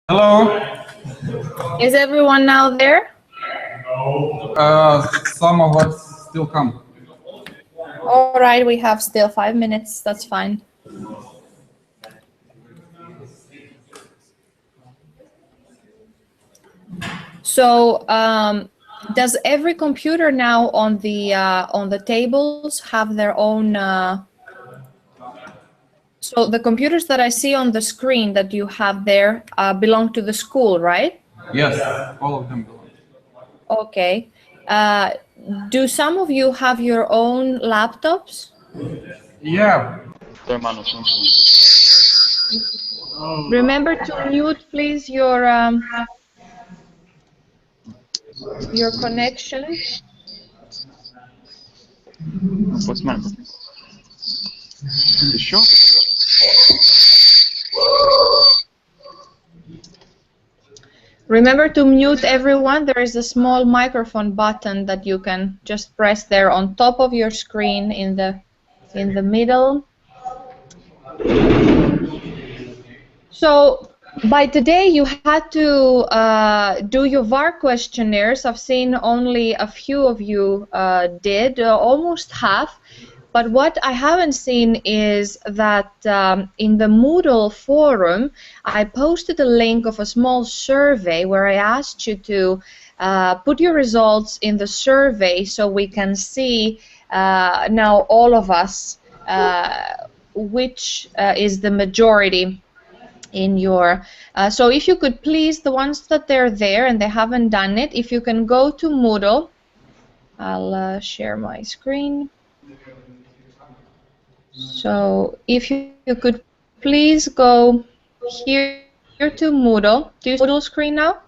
Hello. Is everyone now there? Some of us still come. All right, we have still 5 minutes. That's fine. So, does every computer now on the tables have their own? So the computers that I see on the screen that you have there belong to the school, right? Yes, all of them belong. Okay. Do some of you have your own laptops? Yeah. Remember to mute, please, your connection. Еще? Remember to mute everyone. There is a small microphone button that you can just press there on top of your screen in the middle. So by today you had to do your VAR questionnaires. I've seen only a few of you did, almost half. But what I haven't seen is that in the Moodle forum, I posted a link of a small survey where I asked you to put your results in the survey so we can see now all of us which is the majority in your so if you could please, the ones that they're there and they haven't done it, if you can go to Moodle. I'll share my screen. So if you could please go here to Moodle. Do you see my Moodle screen now?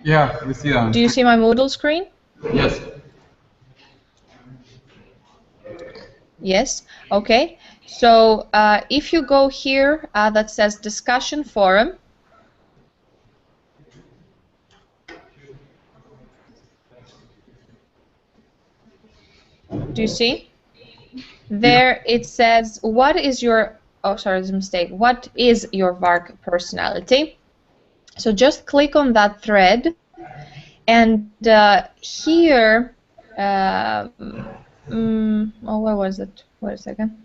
Yeah, we see that. Do you see my Moodle screen? Yes. Yes. Okay. So if you go here that says discussion forum. Do you see? There it says, what is your, oh sorry, it's a mistake. What is your VARC personality? So just click on that thread, and here, oh, where was it? Wait a second.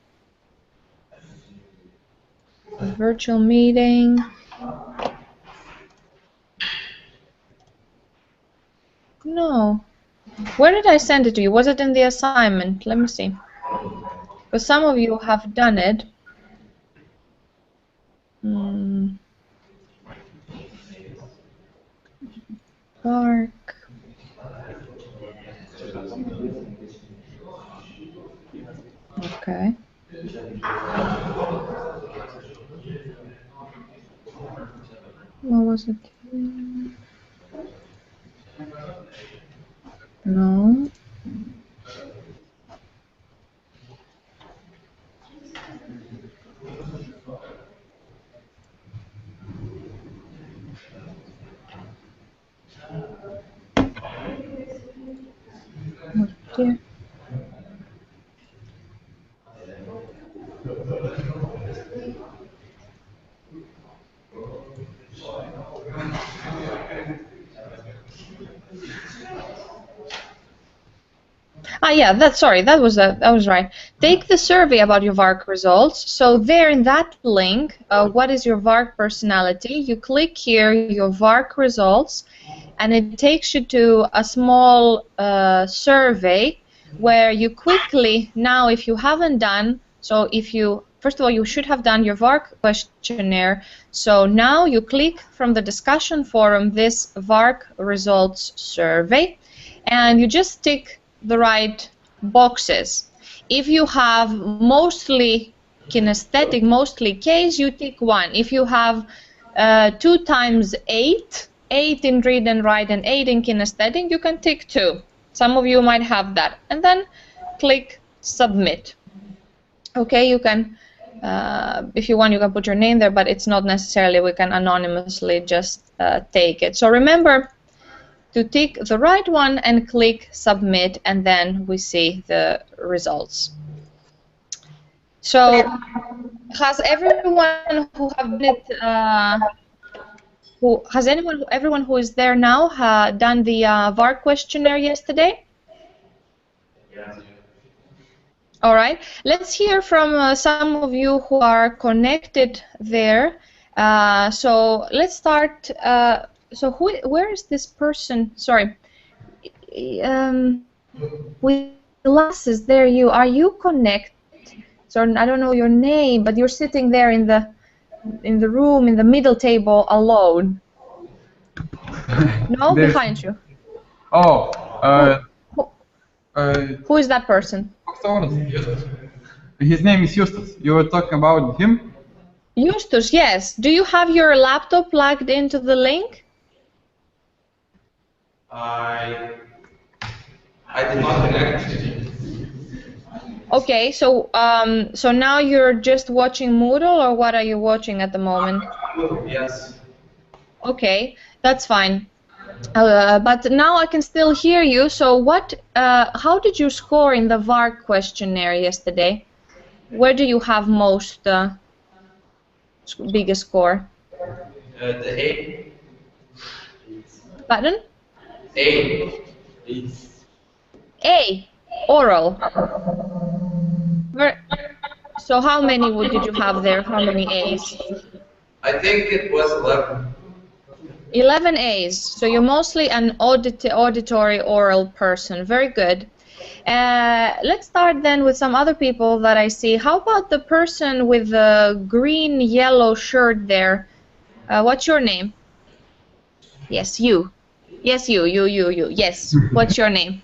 Virtual meeting. No. Where did I send it to you? Was it in the assignment? Let me see. Because some of you have done it. VARC. Okay. What was it? No. Not there. Yeah, that was right. Take the survey about your VARC results. So there in that link, what is your VARC personality? You click here, your VARC results, and it takes you to a small survey where you quickly, now if you haven't done, so if you, first of all, you should have done your VARC questionnaire. So now you click from the discussion forum this VARC results survey, and you just tick the right boxes. If you have mostly kinesthetic, mostly case, you tick 1. If you have 2 times 8, 8 in read and write and 8 in kinesthetic, you can tick 2. Some of you might have that. And then click submit. Okay, you can, if you want, you can put your name there, but it's not necessarily, we can anonymously just take it. So remember to tick the right one and click submit, and then we see the results. So, has everyone who have been everyone who is there now done the VAR questionnaire yesterday? All right. Let's hear from some of you who are connected there. So let's start. So where is this person? Sorry. With glasses, there you are. You connected? So I don't know your name, but you're sitting there in the room in the middle table alone. No, There's- behind you. Oh, Who is that person? his name is Justus. You were talking about him? Justus, yes. Do you have your laptop plugged into the link? I did not connect. Okay, so so now you're just watching Moodle, or what are you watching at the moment? Yes. Okay, that's fine. But now I can still hear you. So what? How did you score in the VAR questionnaire yesterday? Where do you have most biggest score? The A. Pardon? A. A. Oral. So how many did you have there? How many A's? I think it was 11. 11 A's. So you're mostly an auditory oral person. Very good. Let's start then with some other people that I see. How about the person with the green yellow shirt there? What's your name? Yes, you. Yes, you. Yes. What's your name?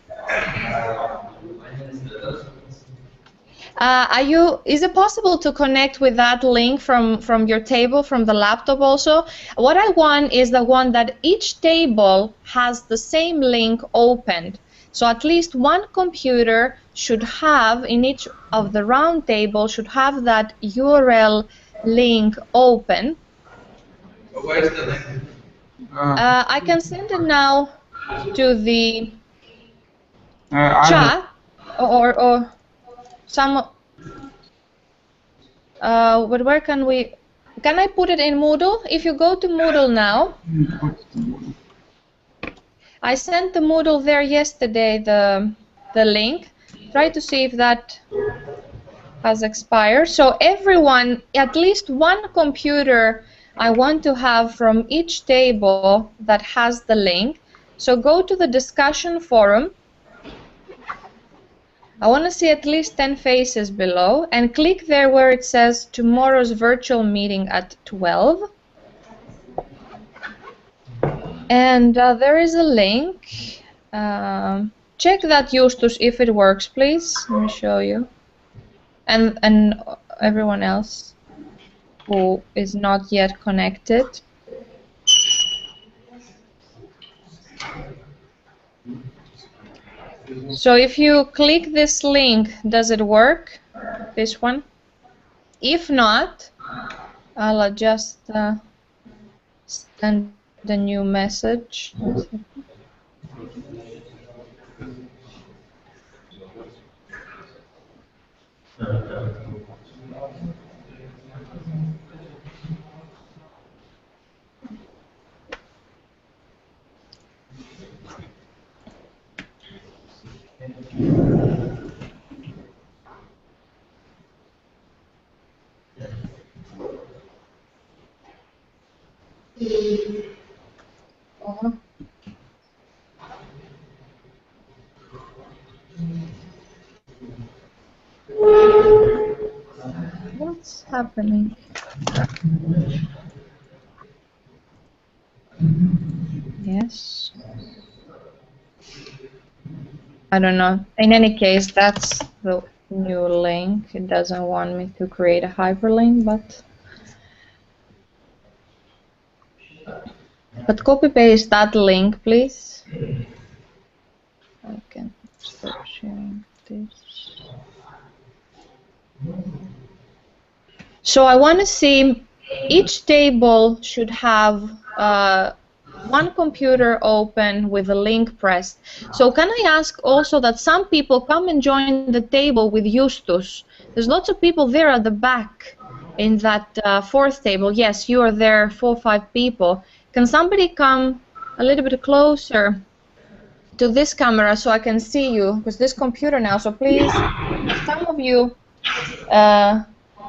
Is it possible to connect with that link from your table, from the laptop also? What I want is the one that each table has the same link opened. So at least one computer should have, in each of the round table, should have that URL link open. Where's the link? I can send it now to the I chat or some. But where can we? Can I put it in Moodle? If you go to Moodle now, I sent the Moodle there yesterday. The link. Try to see if that has expired. So everyone, at least one computer, I want to have from each table that has the link. So go to the discussion forum. I want to see at least 10 faces below, and click there where it says tomorrow's virtual meeting at 12. And there is a link. Check that, Justus, if it works, please. Let me show you. And everyone else who is not yet connected. So if you click this link, does it work? This one? If not, I'll just send the new message. What's happening? Yes. I don't know. In any case, that's the new link. It doesn't want me to create a hyperlink, but copy paste that link, please. I can stop sharing this. So I want to see each table should have one computer open with a link pressed. So can I ask also that some people come and join the table with Justus? There's lots of people there at the back in that fourth table. Yes, you are there, 4 or 5 people. Can somebody come a little bit closer to this camera so I can see you? Because this computer now, so please, some of you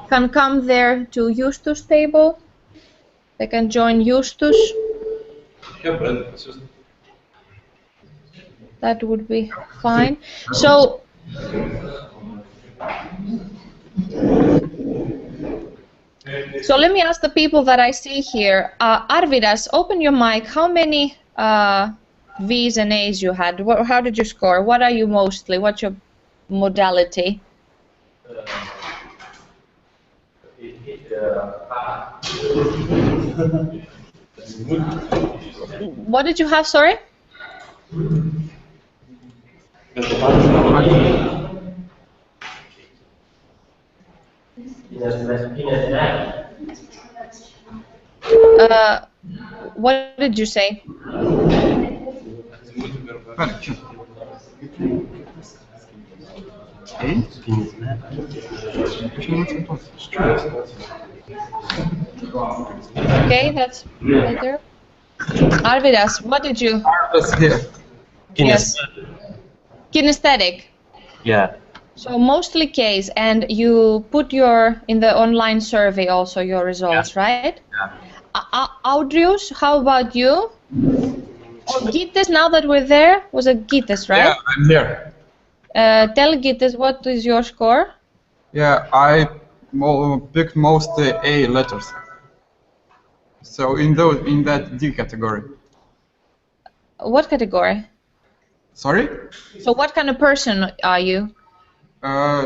can come there to Justus' table. They can join Justus. That would be fine. So, let me ask the people that I see here. Arvidas, open your mic. How many V's and A's you had? How did you score? What are you mostly? What's your modality? What did you have, sorry? What did you say? Okay, that's better. Arvidas, what did you? Yes. Kinesthetic. Yeah. So mostly case, and you put in the online survey also your results, right? Yeah. Audrius, how about you? Or Gites, now that we're there, was it Gites, right? Yeah, I'm here. Tell Gites, what is your score? Yeah, I picked most A letters. So in that D category. What category? Sorry? So what kind of person are you?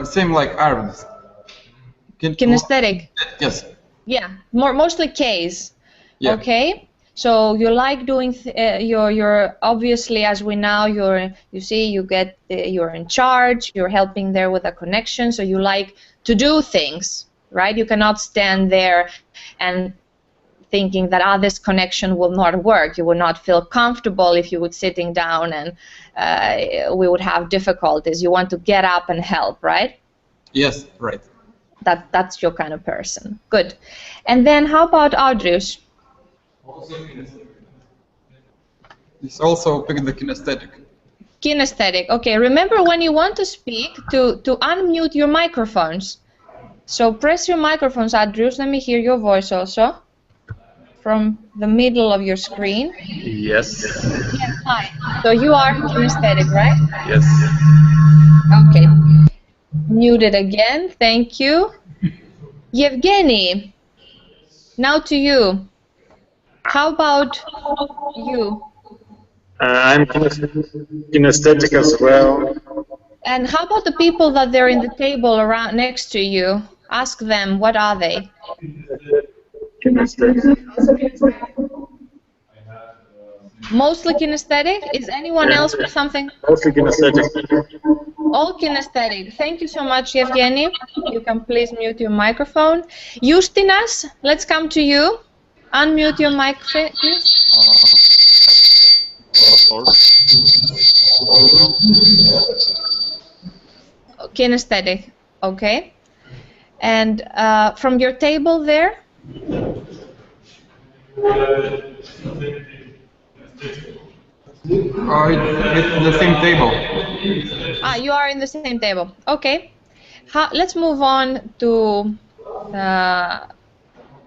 Same like Arabs. Kinesthetic. Yes. Yeah, mostly case. Yeah. Okay. So you like doing you're obviously, as we know, you're in charge. You're helping there with a connection. So you like to do things, right? You cannot stand there and thinking that this connection will not work. You would not feel comfortable if you would sitting down, and we would have difficulties. You want to get up and help, right? Yes, right. That's your kind of person. Good. And then how about Audrius? It's also pick the kinesthetic. Kinesthetic. Okay. Remember, when you want to speak, to unmute your microphones. So press your microphones, Audrius. Let me hear your voice also from the middle of your screen. Yes. Yes. Hi. So you are kinesthetic, right? Yes. Okay. Muted again. Thank you. Yevgeny. Now to you. How about you? I'm kinesthetic as well. And how about the people that they're in the table around next to you? Ask them, what are they? Kinesthetic. Mostly kinesthetic? Is anyone else with something? Mostly kinesthetic. All kinesthetic. Thank you so much, Yevgeny. You can please mute your microphone. Justinas, let's come to you. Unmute your mic, please. Kinesthetic. Okay. And from your table there? It's the same table. You are in the same table. Okay. Let's move on to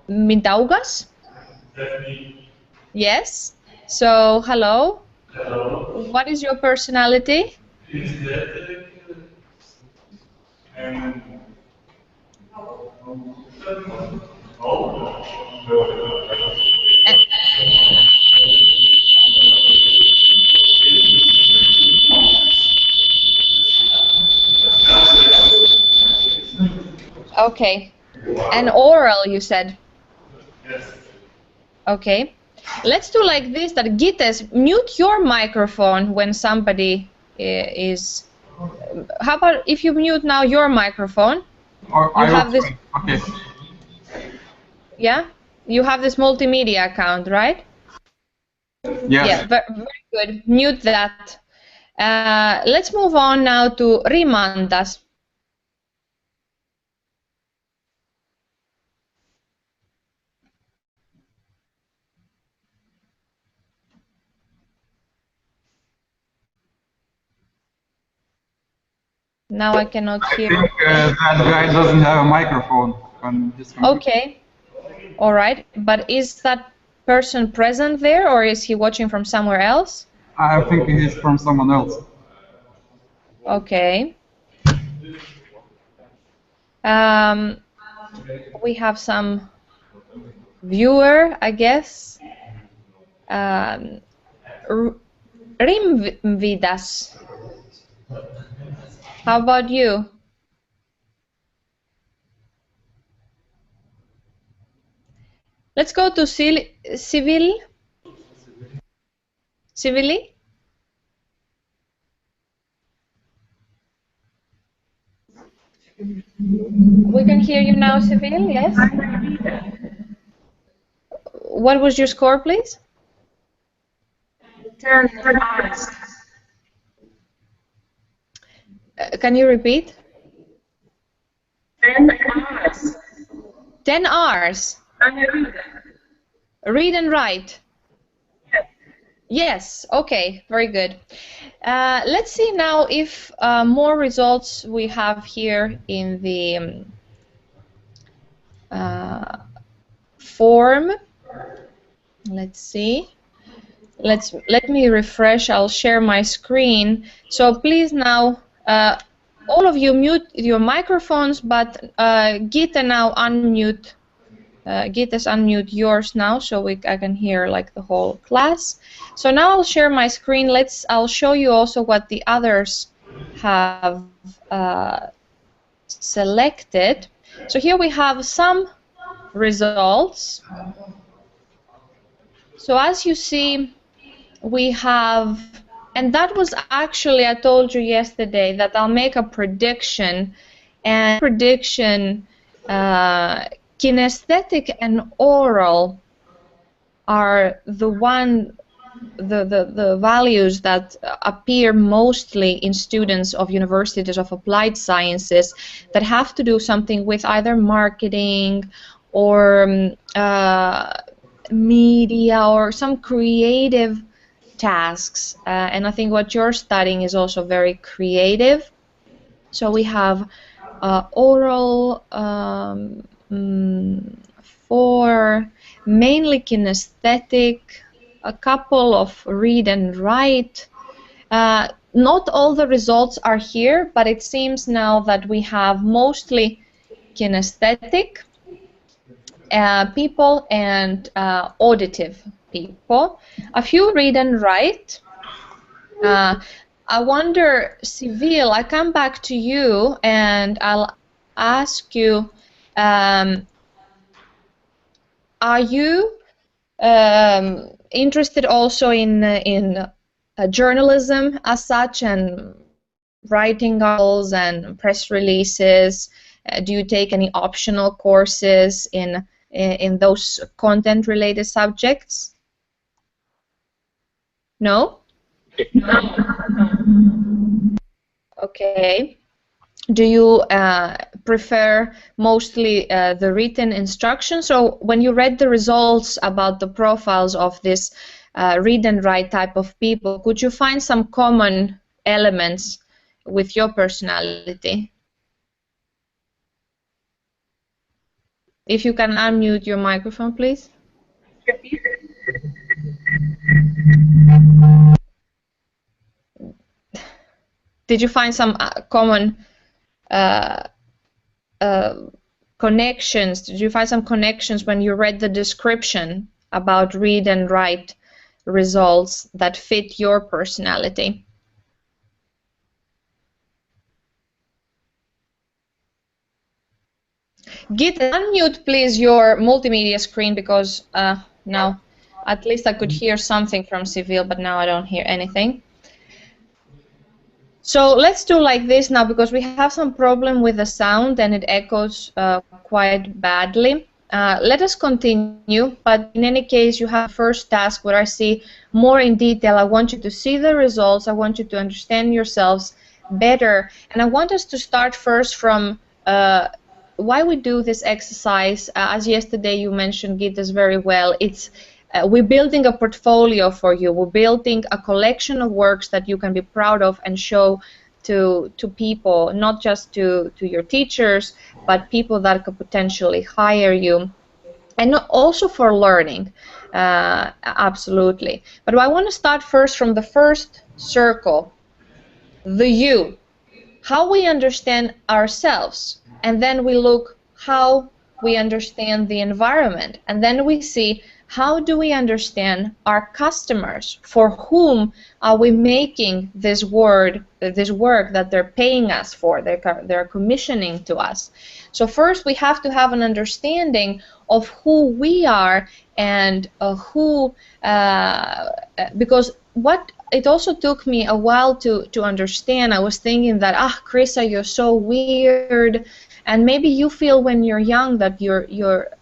Mindaugas. Yes. So, hello. Hello. What is your personality? Okay. And oral, you said? Yes. Okay. Let's do like this, that Gites, mute your microphone when somebody is... How about if you mute now your microphone? Or you have this... Okay. Yeah? You have this multimedia account, right? Yes. Yeah, very good. Mute that. Let's move on now to Rimandas. Now I cannot I hear. think that guy doesn't have a microphone on his computer. Okay. All right. But is that person present there, or is he watching from somewhere else? I think he's from someone else. Okay. We have some viewer, I guess. Rimvidas. How about you? Let's go to Civil. Civili? We can hear you now, Civil, yes? What was your score, please? 10 hours. Can you repeat? 10 hours. 10 hours. Read and write. Yes. Yes, okay, very good. Let's see now if more results we have here in the form. Let's see. Let me refresh. I'll share my screen. So please now, all of you mute your microphones, but Gita now unmute. Gita's unmute yours now, so I can hear like the whole class. So now I'll share my screen. I'll show you also what the others have selected. So here we have some results. So as you see, we have, and that was actually, I told you yesterday that I'll make a prediction, and prediction, kinesthetic and oral are the values that appear mostly in students of universities of applied sciences that have to do something with either marketing or media or some creative tasks, and I think what you're studying is also very creative. So we have oral for mainly kinesthetic, a couple of read and write. Not all the results are here, but it seems now that we have mostly kinesthetic people and auditive people. A few read and write. I wonder, Civil, I come back to you and I'll ask you, are you interested also in journalism as such, and writing articles and press releases? Do you take any optional courses in those content-related subjects? No? Okay. Do you prefer mostly the written instruction? So when you read the results about the profiles of this read and write type of people, could you find some common elements with your personality? If you can unmute your microphone, please. Did you find some common connections? Did you find some connections when you read the description about read and write results that fit your personality? Git, unmute please your multimedia screen, because now at least I could hear something from Civil, but now I don't hear anything. So let's do like this now, because we have some problem with the sound and it echoes quite badly. Let us continue, but in any case, you have first task where I see more in detail. I want you to see the results. I want you to understand yourselves better. And I want us to start first from why we do this exercise. As yesterday you mentioned, Gitas, very well, it's we're building a portfolio for you. We're building a collection of works that you can be proud of and show to people, not just to your teachers, but people that could potentially hire you, and also for learning, absolutely. But I want to start first from the first circle, the you, how we understand ourselves, and then we look how we understand the environment, and then we see how do we understand our customers, for whom are we making this work that they're paying us for, they're commissioning to us. So first we have to have an understanding of who we are, and because what it also took me a while to understand. I was thinking that, Krista, you're so weird, and maybe you feel when you're young that you're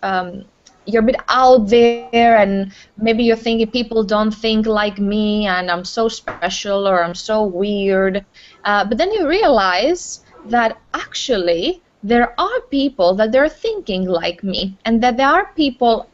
a bit out there, and maybe you're thinking people don't think like me, and I'm so special, or I'm so weird. But then you realize that actually there are people that they're thinking like me, and that there are people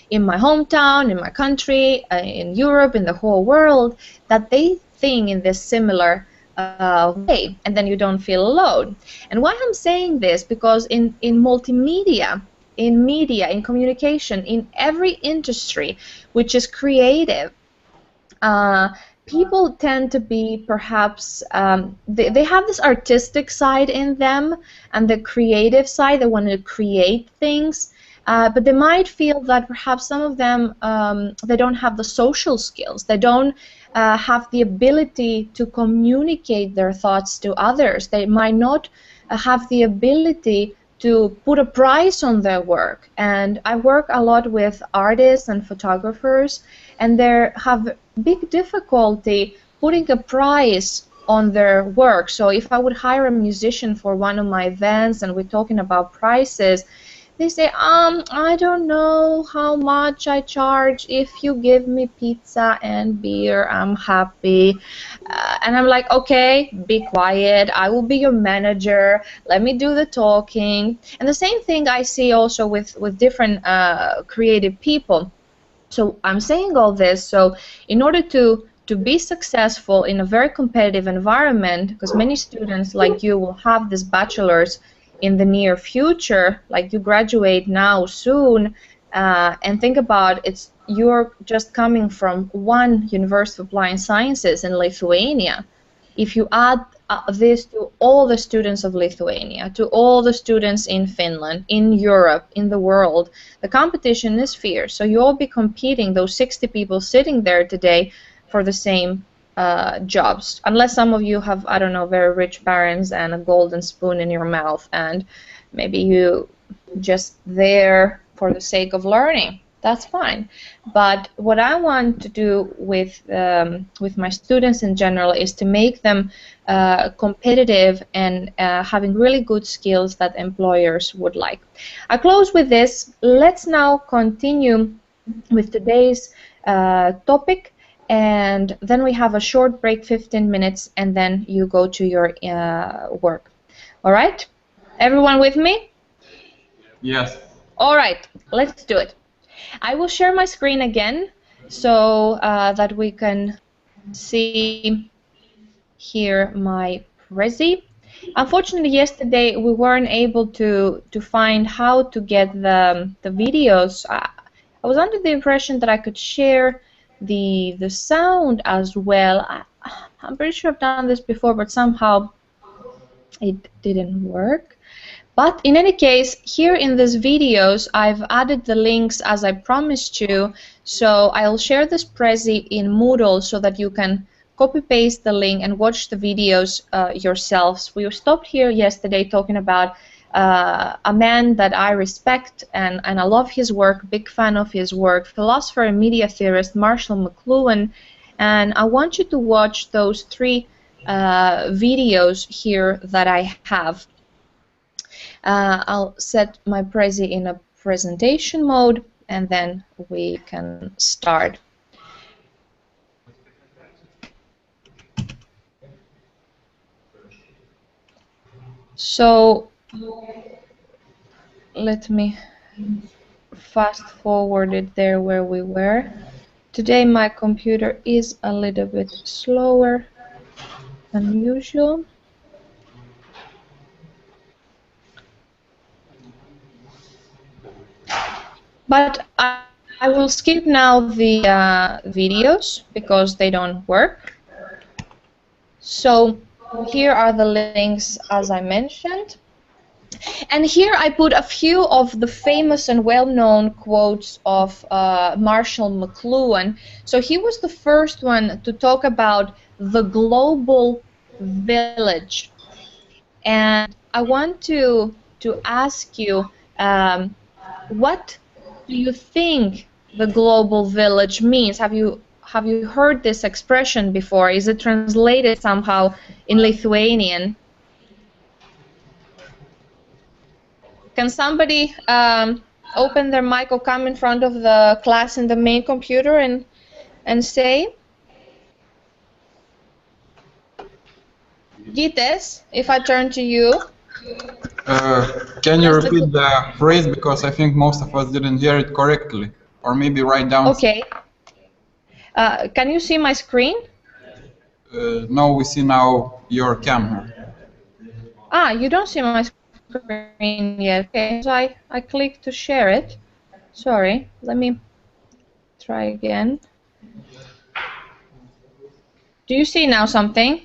in my hometown, in my country, in Europe, in the whole world, that they think in this similar way, and then you don't feel alone. And why I'm saying this, because in multimedia, in media, in communication, in every industry which is creative, people tend to be perhaps, they have this artistic side in them, and the creative side, they want to create things, but they might feel that perhaps some of them, they don't have the social skills, they don't have the ability to communicate their thoughts to others, they might not have the ability to put a price on their work. And I work a lot with artists and photographers, and they have big difficulty putting a price on their work. So if I would hire a musician for one of my events and we're talking about prices, they say, I don't know how much I charge. If you give me pizza and beer, I'm happy. And I'm like, okay, be quiet. I will be your manager. Let me do the talking. And the same thing I see also with different creative people. So I'm saying all this, so in order to be successful in a very competitive environment, because many students like you will have this bachelor's in the near future, like you graduate now soon, and think about you're just coming from one University of Applied Sciences in Lithuania. If you add this to all the students of Lithuania, to all the students in Finland, in Europe, in the world, the competition is fierce. So you'll be competing, those 60 people sitting there today, for the same jobs, unless some of you have, I don't know, very rich parents and a golden spoon in your mouth, and maybe you just there for the sake of learning. That's fine. But what I want to do with my students in general is to make them competitive and having really good skills that employers would like. I close with this. Let's now continue with today's topic. And then we have a short break, 15 minutes, and then you go to your work. All right? Everyone with me? Yes. All right, let's do it. I will share my screen again so that we can see here my Prezi. Unfortunately, yesterday we weren't able to find how to get the videos. I was under the impression that I could share the sound as well. I'm pretty sure I've done this before, but somehow it didn't work. But in any case, here in these videos, I've added the links as I promised you. So I'll share this Prezi in Moodle so that you can copy-paste the link and watch the videos yourselves. We stopped here yesterday talking about a man that I respect and I love his work, big fan of his work, philosopher and media theorist Marshall McLuhan. And I want you to watch those 3 videos here that I have. I'll set my Prezi in a presentation mode, and then we can start. So let me fast forward it there where we were. Today my computer is a little bit slower. unusual. But I will skip now the videos because they don't work. So here are the links as I mentioned. And here I put a few of the famous and well-known quotes of Marshall McLuhan. So he was the first one to talk about the global village. And I want to ask you, what do you think the global village means? Have you heard this expression before? Is it translated somehow in Lithuanian? Can somebody open their mic or come in front of the class in the main computer and say? Gites, if I turn to you. Can you repeat the phrase, because I think most of us didn't hear it correctly, or maybe write down. Okay. Can you see my screen? No, we see now your camera. Ah, you don't see my screen yet. Okay, so I click to share it. Sorry, let me try again. Do you see now something?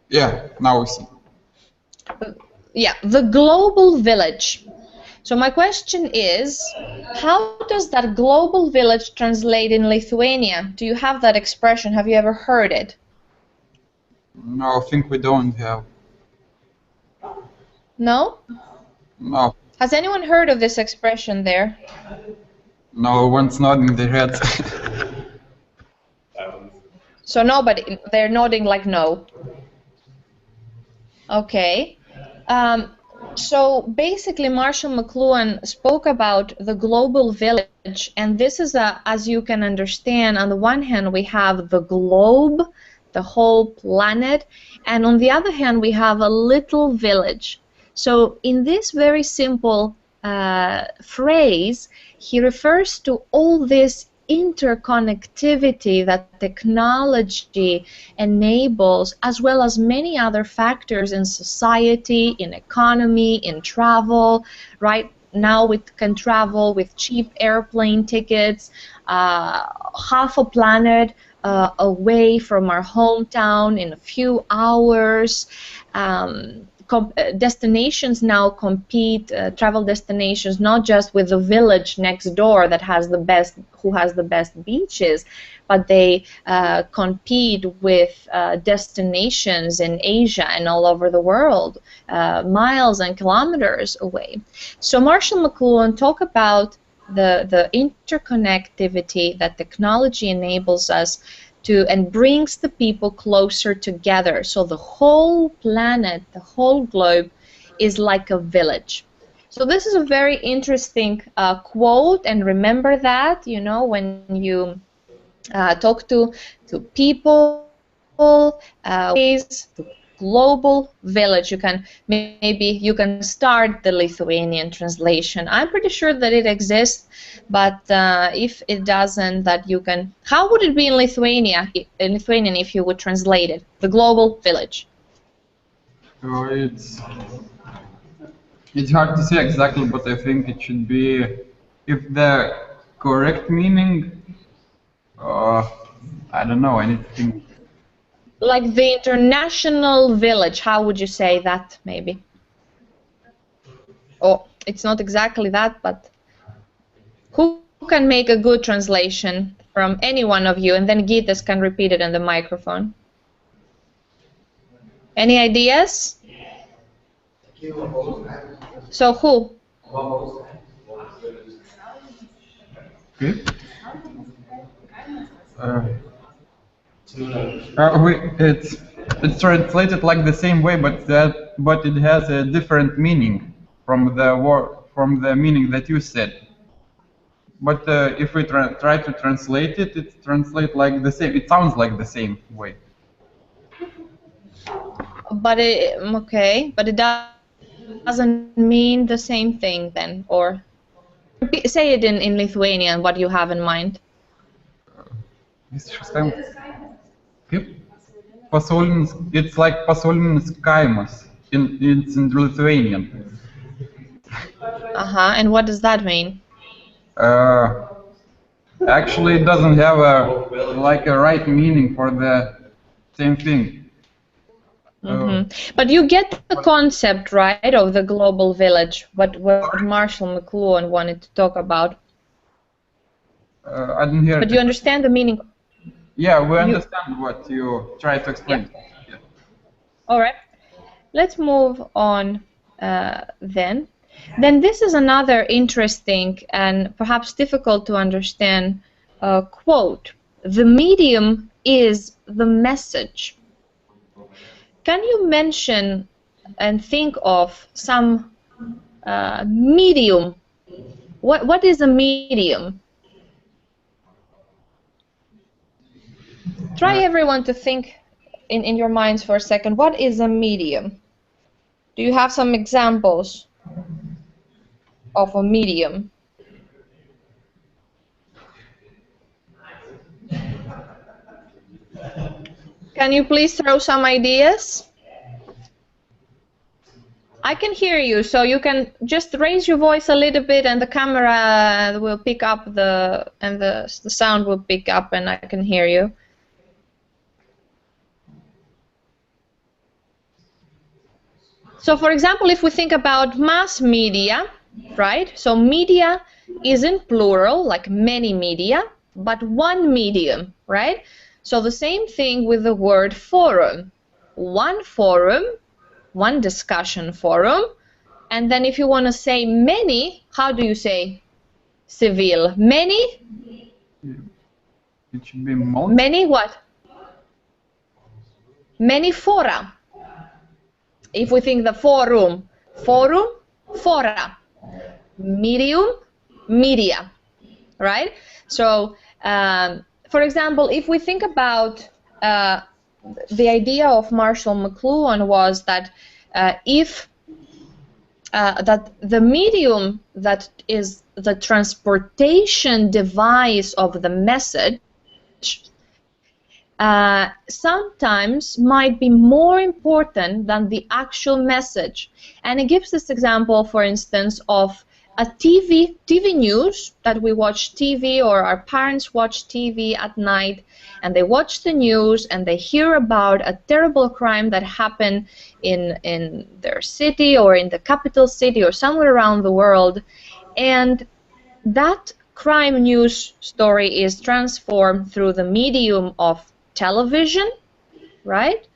Yeah, now we see. Yeah, the global village. So my question is, how does that global village translate in Lithuania? Do you have that expression? Have you ever heard it? No, I think we don't have. No? No. Has anyone heard of this expression there? No one's nodding their heads. So nobody, they're nodding like no. Okay. So basically Marshall McLuhan spoke about the global village, and this is as you can understand, on the one hand we have the globe, the whole planet, and on the other hand we have a little village. So in this very simple phrase, he refers to all this interconnectivity that technology enables, as well as many other factors in society, in economy, in travel. Right now we can travel with cheap airplane tickets, half a planet away from our hometown in a few hours. Destinations now compete, travel destinations, not just with the village next door that has the best, who has the best beaches, but they compete with destinations in Asia and all over the world, miles and kilometers away. So Marshall McLuhan talked about the interconnectivity that technology enables us to, and brings the people closer together. So the whole planet, the whole globe, is like a village. So this is a very interesting quote, and remember that, you know, when you talk to people, the global village. You can maybe you can start the Lithuanian translation. I'm pretty sure that it exists, but if it doesn't, that you can. How would it be in Lithuanian if you would translate it? The global village. So it's hard to say exactly, but I think it should be, if the correct meaning, I don't know, I need to think. Like the international village, how would you say that, maybe? Oh, it's not exactly that, but who can make a good translation from any one of you, and then Gitas can repeat it in the microphone? Any ideas? So who? Okay. It's translated like the same way, but it has a different meaning from the word, from the meaning that you said. But if we try to translate it, it translates like the same. It sounds like the same way. But it doesn't mean the same thing then, or say it in Lithuanian what you have in mind. Okay. It's like pasaulinis kaimas. It's in Lithuanian. And what does that mean? Actually, it doesn't have a right meaning for the same thing. But you get the concept, right, of the global village, what Marshall McLuhan wanted to talk about. I didn't hear But it. you understand the meaning? Yeah, we understand what you try to explain. Yeah. All right. Let's move on then. Then this is another interesting and perhaps difficult to understand quote. The medium is the message. Can you mention and think of some medium? What is a medium? Try everyone to think in your minds for a second. What is a medium? Do you have some examples of a medium? Can you please throw some ideas? I can hear you, so you can just raise your voice a little bit and the camera will pick up the sound will pick up and I can hear you. So for example, if we think about mass media, right? So media isn't plural, like many media, but one medium, right? So the same thing with the word forum. Forum, one discussion forum, and then if you want to say many, how do you say civil? Many? It should be multi. Many what? Many fora. If we think the forum, fora. Medium, media, right? So, for example, if we think about the idea of Marshall McLuhan was that that the medium that is the transportation device of the message sometimes might be more important than the actual message. And it gives this example, for instance, of a TV news, that we watch TV or our parents watch TV at night and they watch the news and they hear about a terrible crime that happened in their city or in the capital city or somewhere around the world, and that crime news story is transformed through the medium of television, right?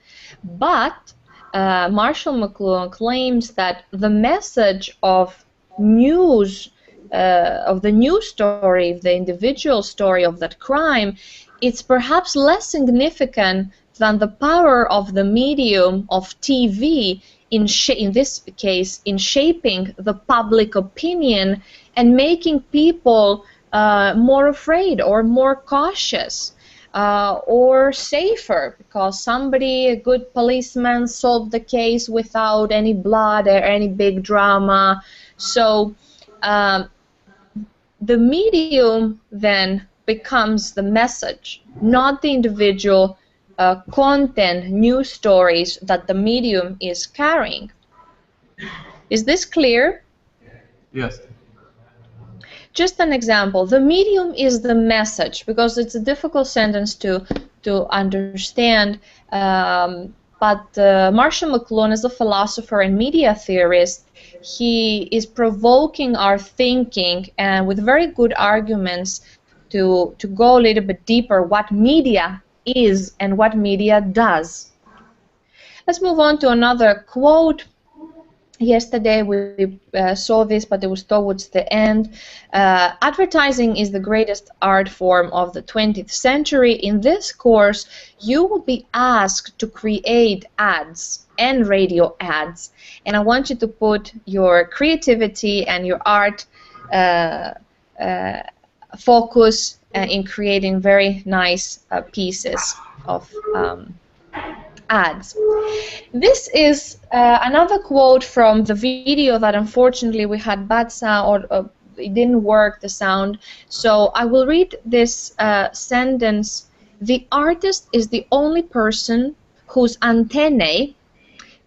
But Marshall McLuhan claims that the message of news, of the news story, the individual story of that crime, it's perhaps less significant than the power of the medium of TV in this case in shaping the public opinion and making people more afraid or more cautious. Or safer, because a good policeman, solved the case without any blood or any big drama. So the medium then becomes the message, not the individual content, news stories that the medium is carrying. Is this clear? Yes. Just an example, the medium is the message, because it's a difficult sentence to understand, but Marshall McLuhan is a philosopher and media theorist. He is provoking our thinking and with very good arguments to go a little bit deeper what media is and what media does. Let's move on to another quote. Yesterday we saw this, but it was towards the end. Advertising is the greatest art form of the 20th century. In this course, you will be asked to create ads and radio ads. And I want you to put your creativity and your art focus in creating very nice pieces of ads. This is another quote from the video that unfortunately we had bad sound, or it didn't work, the sound. So I will read this sentence. The artist is the only person whose antennae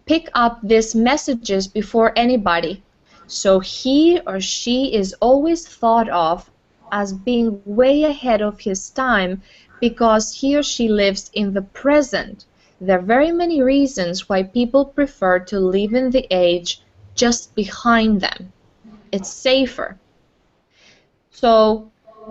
pick up these messages before anybody. So he or she is always thought of as being way ahead of his time because he or she lives in the present. There are very many reasons why people prefer to live in the age just behind them. It's safer. So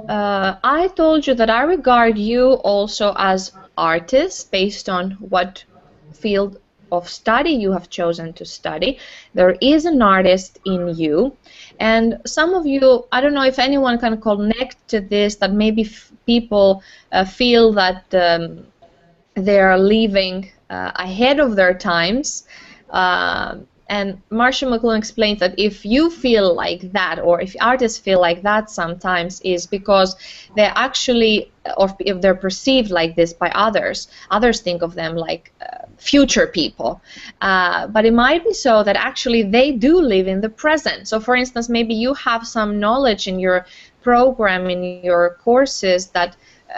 I told you that I regard you also as artists based on what field of study you have chosen to study. There is an artist in you, and some of you, I don't know if anyone can connect to this, that maybe people feel that they are living ahead of their times. And Marcia McLuhan explains that if you feel like that, or if artists feel like that sometimes, is because they're actually, or if they're perceived like this by others, others think of them like future people. But it might be so that actually they do live in the present. So for instance, maybe you have some knowledge in your program, in your courses, that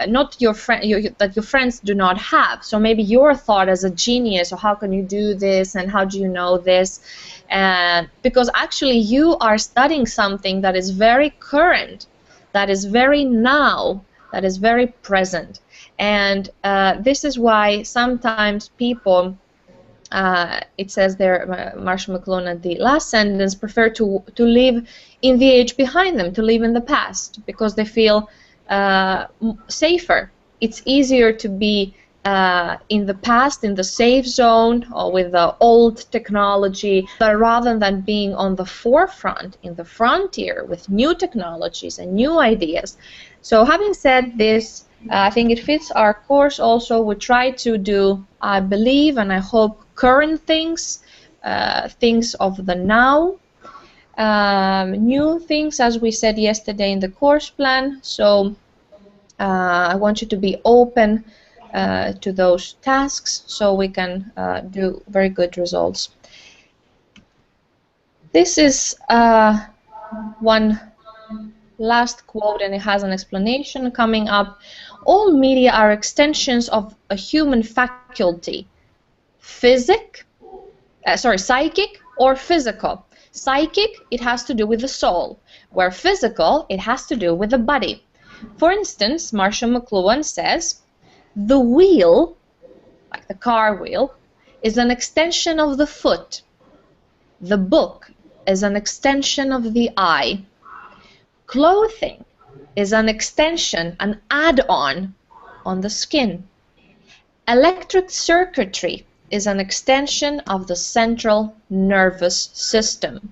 not your that your friends do not have. So maybe you're thought as a genius, or how can you do this, and how do you know this? And because actually you are studying something that is very current, that is very now, that is very present. And this is why sometimes people, it says there, Marcia McLuhan at the last sentence, prefer to live in the age behind them, to live in the past, because they feel safer. It's easier to be in the past, in the safe zone, or with the old technology, but rather than being on the forefront, in the frontier, with new technologies and new ideas. So having said this, I think it fits our course also. We try to do, I believe, and I hope, current things, things of the now, new things, as we said yesterday in the course plan. So I want you to be open to those tasks so we can do very good results. This is one last quote, and it has an explanation coming up. All media are extensions of a human faculty, psychic or physical. Psychic, it has to do with the soul, where physical, it has to do with the body. For instance, Marcia McLuhan says, the wheel, like the car wheel, is an extension of the foot. The book is an extension of the eye. Clothing is an extension, an add-on the skin. Electric circuitry is an extension of the central nervous system.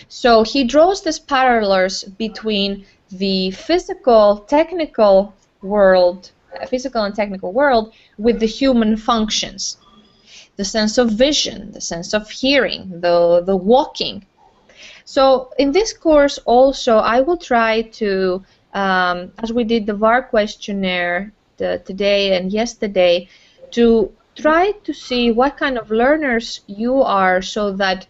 So he draws these parallels between the physical and technical world with the human functions. The sense of vision, the sense of hearing, the walking. So in this course also I will try to, as we did the VAR questionnaire today and yesterday, to try to see what kind of learners you are, so that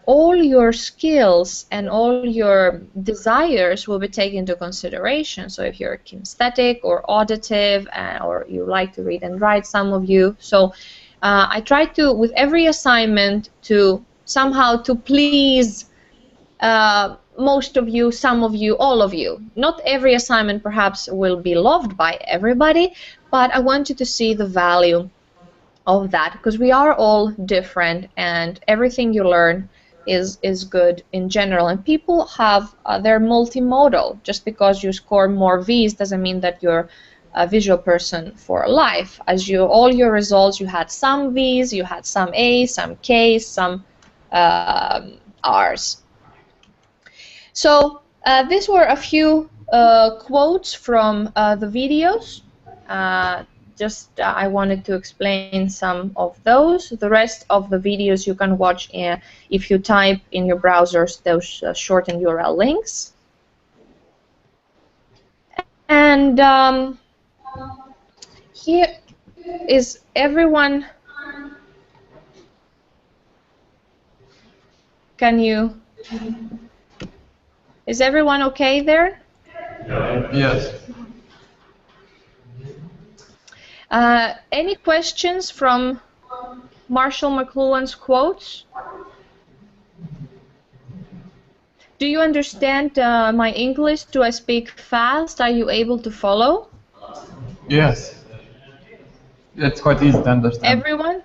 all your skills and all your desires will be taken into consideration. So if you're kinesthetic or auditive, or you like to read and write, some of you. So I try to, with every assignment, to somehow to please most of you, some of you, all of you. Not every assignment perhaps will be loved by everybody, but I want you to see the value of that, because we are all different, and everything you learn is good in general. And people have, they're multimodal. Just because you score more V's doesn't mean that you're a visual person for life. As all your results, you had some V's, you had some A's, some K's, some R's. So these were a few quotes from the videos. I wanted to explain some of those. The rest of the videos you can watch if you type in your browsers those shortened URL links. And here is everyone. Is everyone okay there? Yes. Any questions from Marshall McLuhan's quotes? Do you understand my English? Do I speak fast? Are you able to follow? Yes. It's quite easy to understand. Everyone?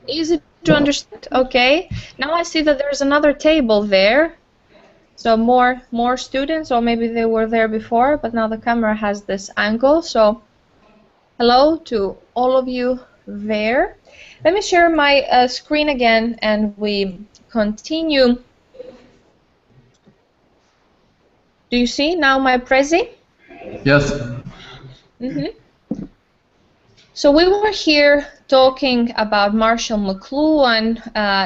Easy to understand? Okay. Now I see that there's another table there. So more students, or maybe they were there before, but now the camera has this angle. So hello to all of you there. Let me share my screen again and we continue. Do you see now my Prezi? Yes. So we were here talking about Marshall McLuhan,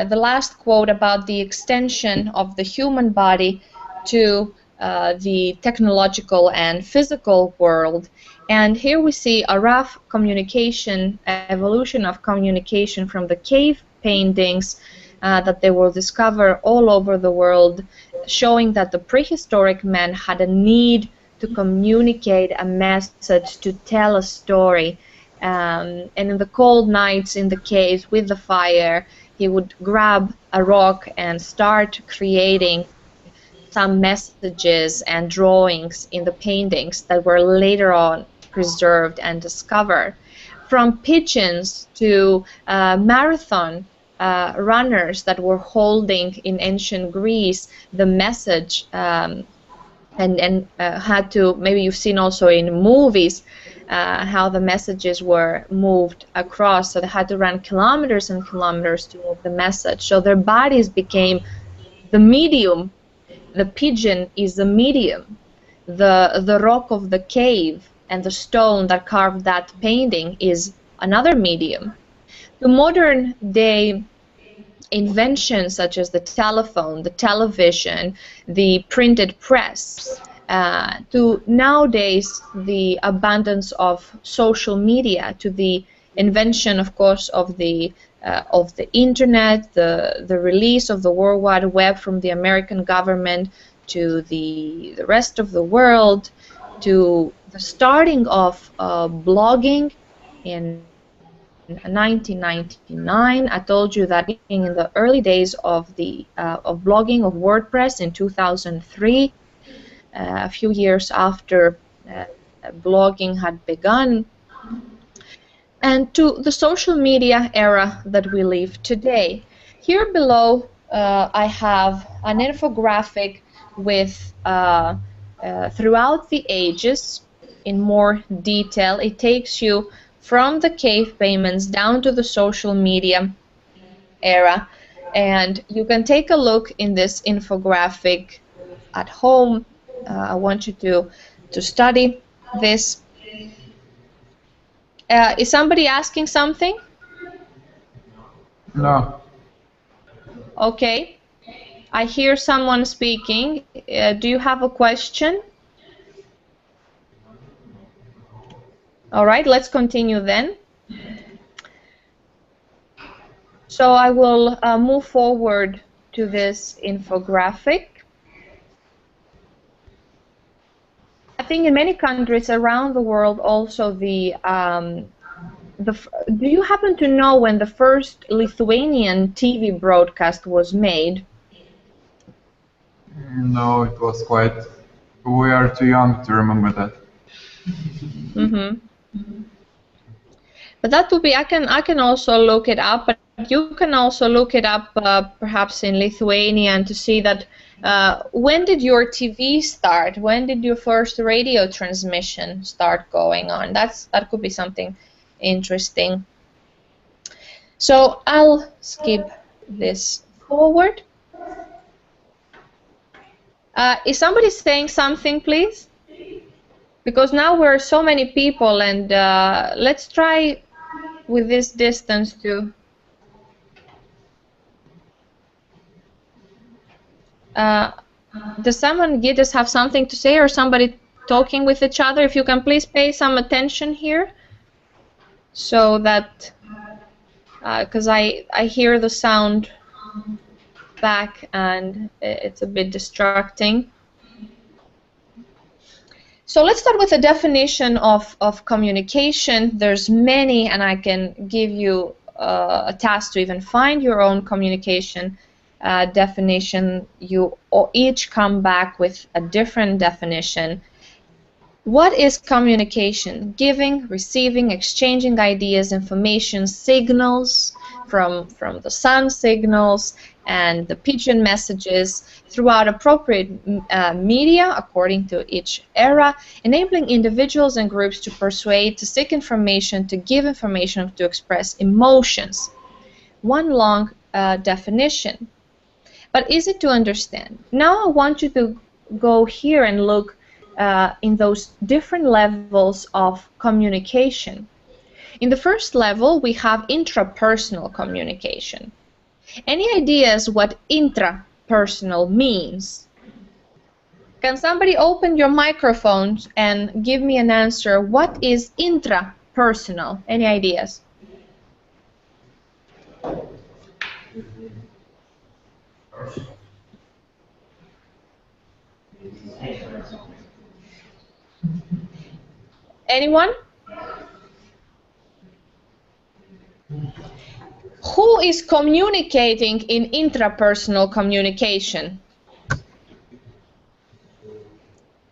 the last quote about the extension of the human body to the technological and physical world. And here we see a rough communication, evolution of communication from the cave paintings that they will discover all over the world, showing that the prehistoric man had a need to communicate a message, to tell a story. And in the cold nights in the caves with the fire, he would grab a rock and start creating some messages and drawings in the paintings that were later on preserved and discovered. From pigeons to marathon runners that were holding in ancient Greece the message and had to, maybe you've seen also in movies, how the messages were moved across, so they had to run kilometers and kilometers to move the message. So their bodies became the medium. The pigeon is the medium. The rock of the cave and the stone that carved that painting is another medium. The modern day inventions such as the telephone, the television, the printed press, to nowadays the abundance of social media, to the invention, of course, of the internet, the release of the World Wide Web from the American government to the rest of the world, to the starting of blogging in 1999. I told you that in the early days of blogging, of WordPress in 2003, a few years after blogging had begun, and to the social media era that we live today. Here below I have an infographic with throughout the ages in more detail. It takes you from the cave payments down to the social media era, and you can take a look in this infographic at home. I want you to study this. Is somebody asking something? No. Okay. I hear someone speaking. Do you have a question? All right, let's continue then. So I will move forward to this infographic. I think in many countries around the world also do you happen to know when the first Lithuanian TV broadcast was made? No, it was quite... We are too young to remember that. But that would be, I can also look it up, but you can also look it up perhaps in Lithuanian to see that when did your TV start? When did your first radio transmission start going on? That could be something interesting. So I'll skip this forward. Is somebody saying something, please? Because now we're so many people, and let's try with this distance to... does someone, Gittes, have something to say, or somebody talking with each other? If you can please pay some attention here, so that, because I hear the sound back and it's a bit distracting. So let's start with a definition of communication. There's many, and I can give you a task to even find your own communication definition. You each come back with a different definition. What is communication? Giving, receiving, exchanging ideas, information, signals from the sun signals and the pigeon messages throughout appropriate media according to each era, enabling individuals and groups to persuade, to seek information, to give information, to express emotions. One long definition. But is it to understand? Now I want you to go here and look in those different levels of communication. In the first level, we have intrapersonal communication. Any ideas what intrapersonal means? Can somebody open your microphones and give me an answer? What is intrapersonal? Any ideas? Anyone? Who is communicating in intrapersonal communication?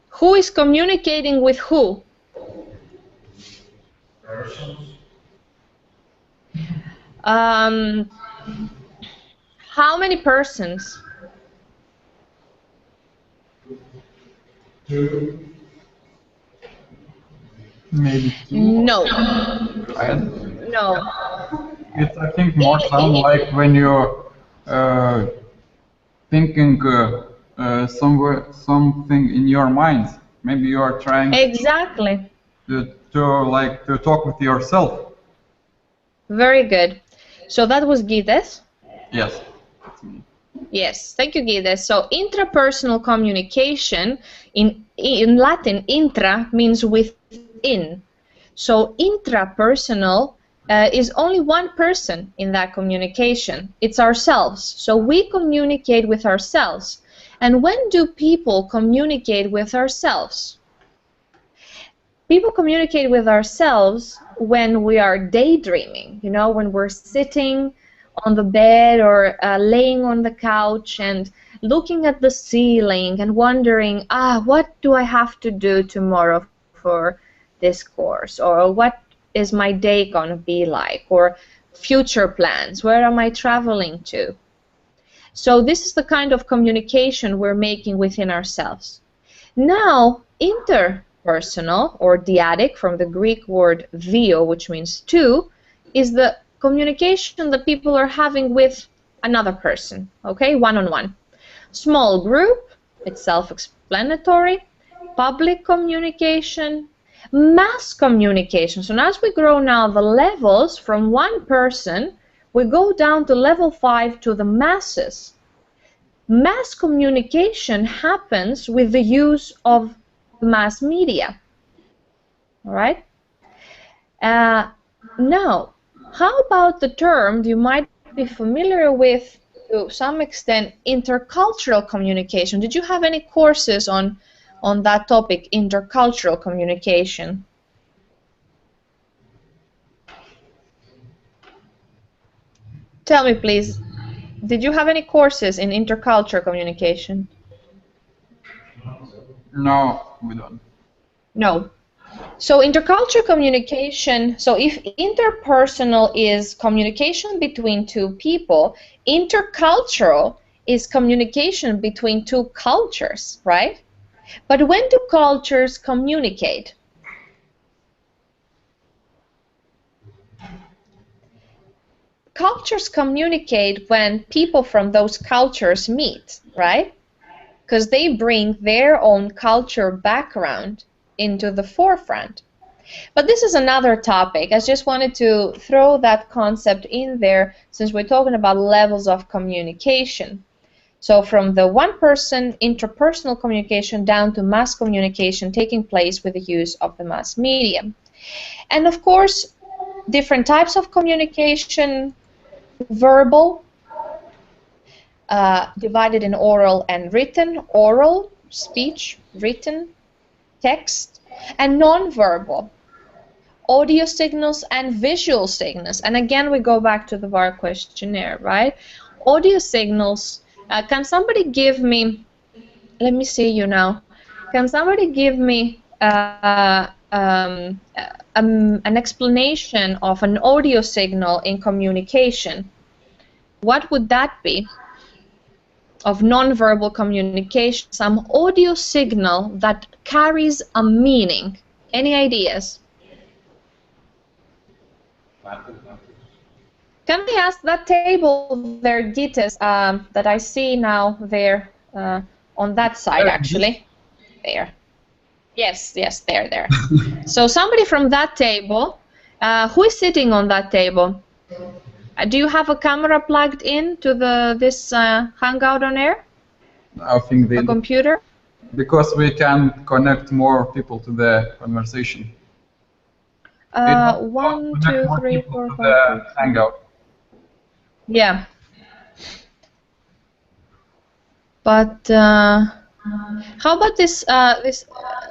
Who is communicating with who? How many persons? Maybe two. No. No. It's, I think, more sound like when you're thinking something in your mind. Maybe you are trying Exactly. to talk with yourself. Very good. So that was Gides. Yes. That's me. Yes, thank you, Gides. So intrapersonal communication, in Latin, intra means within. So intrapersonal is only one person in that communication. It's ourselves. So we communicate with ourselves. And when do people communicate with ourselves? People communicate with ourselves when we are daydreaming, you know, when we're sitting on the bed or laying on the couch and looking at the ceiling and wondering, what do I have to do tomorrow for this course? Or what is my day going to be like? Or future plans, where am I traveling to? So this is the kind of communication we're making within ourselves. Now, interpersonal or dyadic, from the Greek word dio, which means two, is the communication that people are having with another person, okay, one-on-one. Small group, it's self-explanatory. Public communication, mass communication. So as we grow now the levels from one person, we go down to level 5 to the masses. Mass communication happens with the use of mass media. All right? Now, how about the term you might be familiar with to some extent, intercultural communication? Did you have any courses on that topic, intercultural communication? Tell me, please, did you have any courses in intercultural communication? No, we don't. No. So intercultural communication, so if interpersonal is communication between two people, intercultural is communication between two cultures, right? But when do cultures communicate? Cultures communicate when people from those cultures meet, right? Because they bring their own culture background into the forefront. But this is another topic. I just wanted to throw that concept in there since we're talking about levels of communication. So from the one-person interpersonal communication down to mass communication taking place with the use of the mass medium. And of course, different types of communication, verbal, divided in oral and written, oral, speech, written, text, and non-verbal. audio signals and visual signals. And again, we go back to the VAR questionnaire, right? Audio signals, can somebody give me, let me see you now, can somebody give me an explanation of an audio signal in communication? What would that be? Of nonverbal communication, some audio signal that carries a meaning. Any ideas? Can I ask that table there, Gittes, that I see now there on that side, actually? There. Yes, yes, there. So somebody from that table, who is sitting on that table? Do you have a camera plugged in to this Hangout on Air? I think A computer? because we can connect more people to the conversation. 1, 2, 3, 4, 5, 6. Hangout. Yeah. But how about this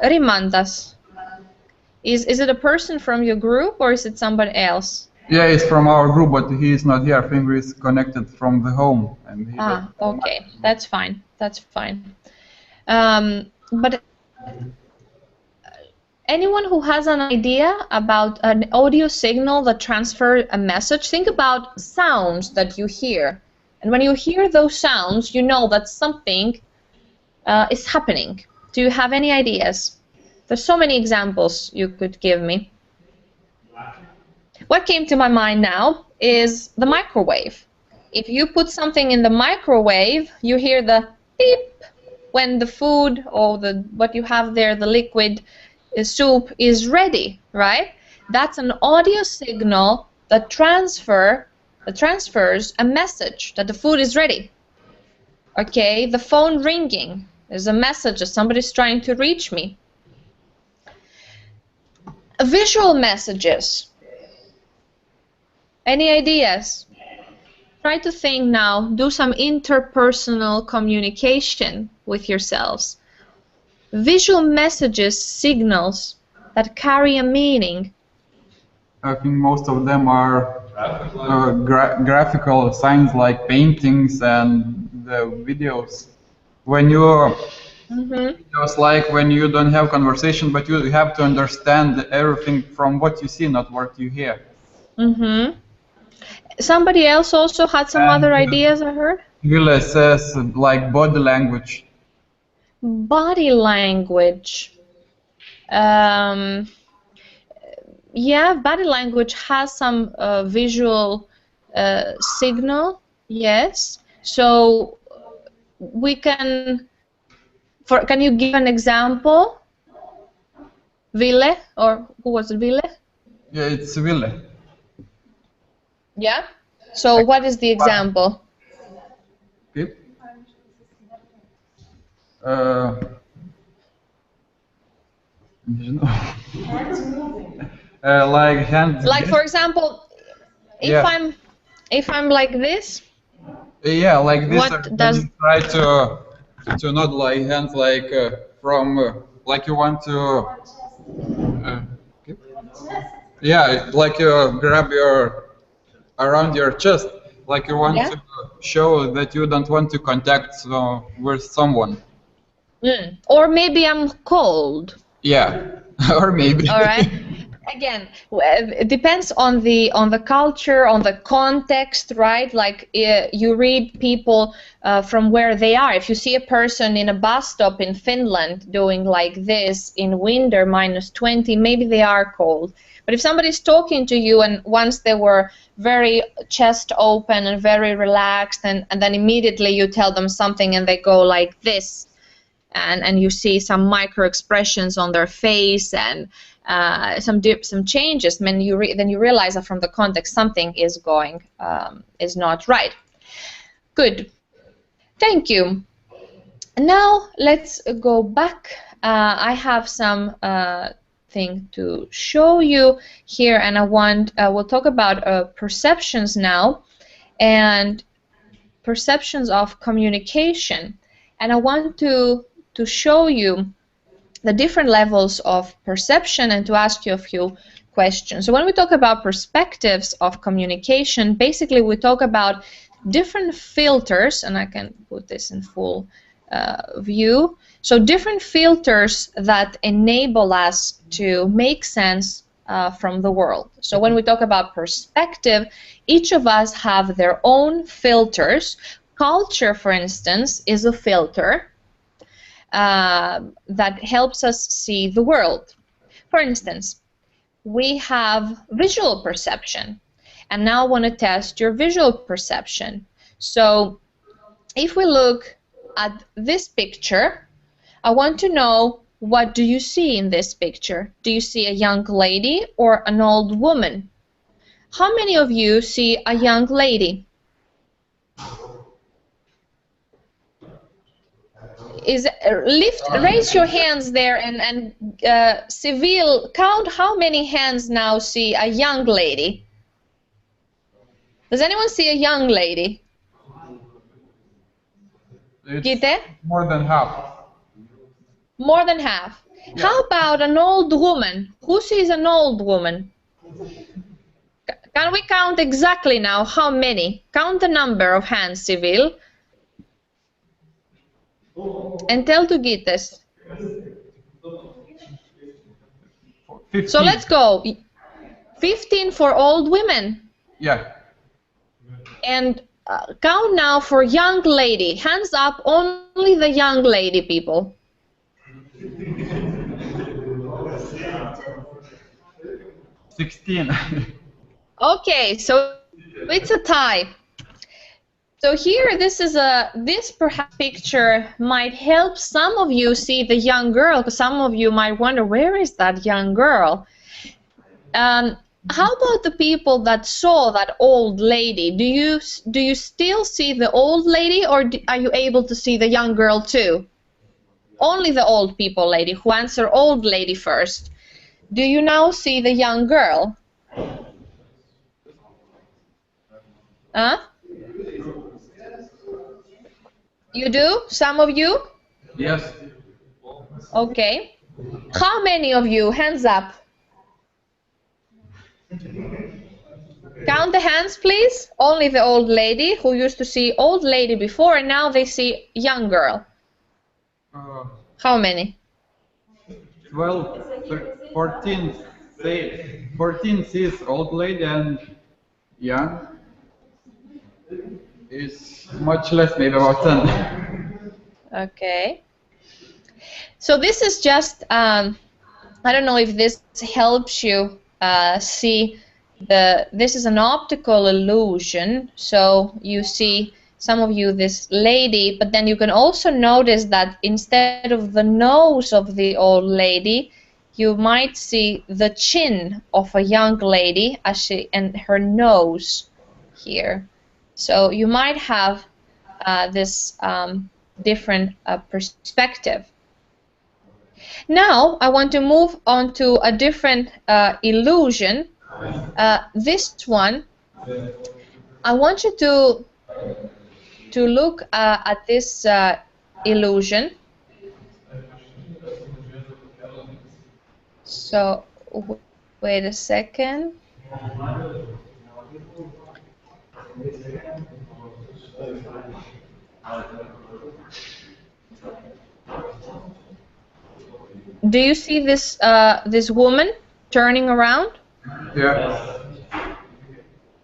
Rimandas? Is it a person from your group or is it somebody else? Yeah, it's from our group, but he is not here. I think he's connected from the home. And he Okay, that's fine. That's fine. But anyone who has an idea about an audio signal that transfers a message, think about sounds that you hear. And when you hear those sounds, you know that something is happening. Do you have any ideas? There's so many examples you could give me. What came to my mind now is the microwave. If you put something in the microwave, you hear the beep when the food or what you have there, the liquid soup, is ready, right? That's an audio signal that transfers a message that the food is ready. Okay, the phone ringing is a message that somebody's trying to reach me. Visual messages. Any ideas? Try to think now, do some interpersonal communication with yourselves. Visual messages, signals that carry a meaning. I think most of them are graphical signs like paintings and the videos. When you just like when you don't have conversation, but you have to understand everything from what you see, not what you hear. Somebody else also had some other ideas, I heard? Ville says like body language. Body language. Yeah, body language has some visual signal, yes. So we can you give an example? Ville, or who was it, Ville? Yeah, it's Ville. Yeah? So what is the example? Okay. Like hands. Like for example, if I'm like this. Yeah, like this. What does? Try to not like hands like from like you want to. Okay. Yeah, like you grab your around your chest, like you want to show that you don't want to contact with someone. Or maybe I'm cold. Yeah, or maybe. All right. Again, it depends on the culture, on the context, right? Like you read people from where they are. If you see a person in a bus stop in Finland doing like this in winter -20, maybe they are cold. But if somebody's talking to you and once they were very chest open and very relaxed, and then immediately you tell them something and they go like this, and you see some micro expressions on their face and some changes, then you realize that from the context something is not right. Good. Thank you. Now let's go back. I have some thing to show you here, and we'll talk about perceptions now, and perceptions of communication. And I want to show you the different levels of perception and to ask you a few question. So when we talk about perspectives of communication, basically we talk about different filters, and I can put this in full view. So different filters that enable us to make sense from the world. So when we talk about perspective, each of us have their own filters. Culture, for instance, is a filter that helps us see the world. For instance, we have visual perception, and now I want to test your visual perception. So if we look at this picture, I want to know, what do you see in this picture? Do you see a young lady or an old woman? How many of you see a young lady? Raise your hands there, and Civil, count how many hands now see a young lady. Does anyone see a young lady? It's Gite? more than half. More than half. Yeah. How about an old woman? Who sees an old woman? Can we count exactly now how many? Count the number of hands, Civil. And tell to Gites. 15. So let's go. 15 for old women. Yeah. And count now for young lady. Hands up, only the young lady people. 16. Okay, so it's a tie. So here, this perhaps picture might help some of you see the young girl, because some of you might wonder, where is that young girl? How about the people that saw that old lady? Do you still see the old lady, or are you able to see the young girl too? Only the old people, lady, who answer old lady first. Do you now see the young girl? Huh? You do? Some of you? Yes. Okay. How many of you? Hands up. Count the hands, please. Only the old lady who used to see old lady before, and now they see young girl. How many? 12, 14, 14 sees old lady, and young is much less, maybe about 10. Okay. So this is just, I don't know if this helps you see this is an optical illusion. So you see, some of you, this lady, but then you can also notice that instead of the nose of the old lady, you might see the chin of a young lady and her nose here. So you might have this different perspective. Now I want to move on to a different illusion. This one, I want you to look at this illusion. So wait a second. Do you see this this woman turning around? Yeah.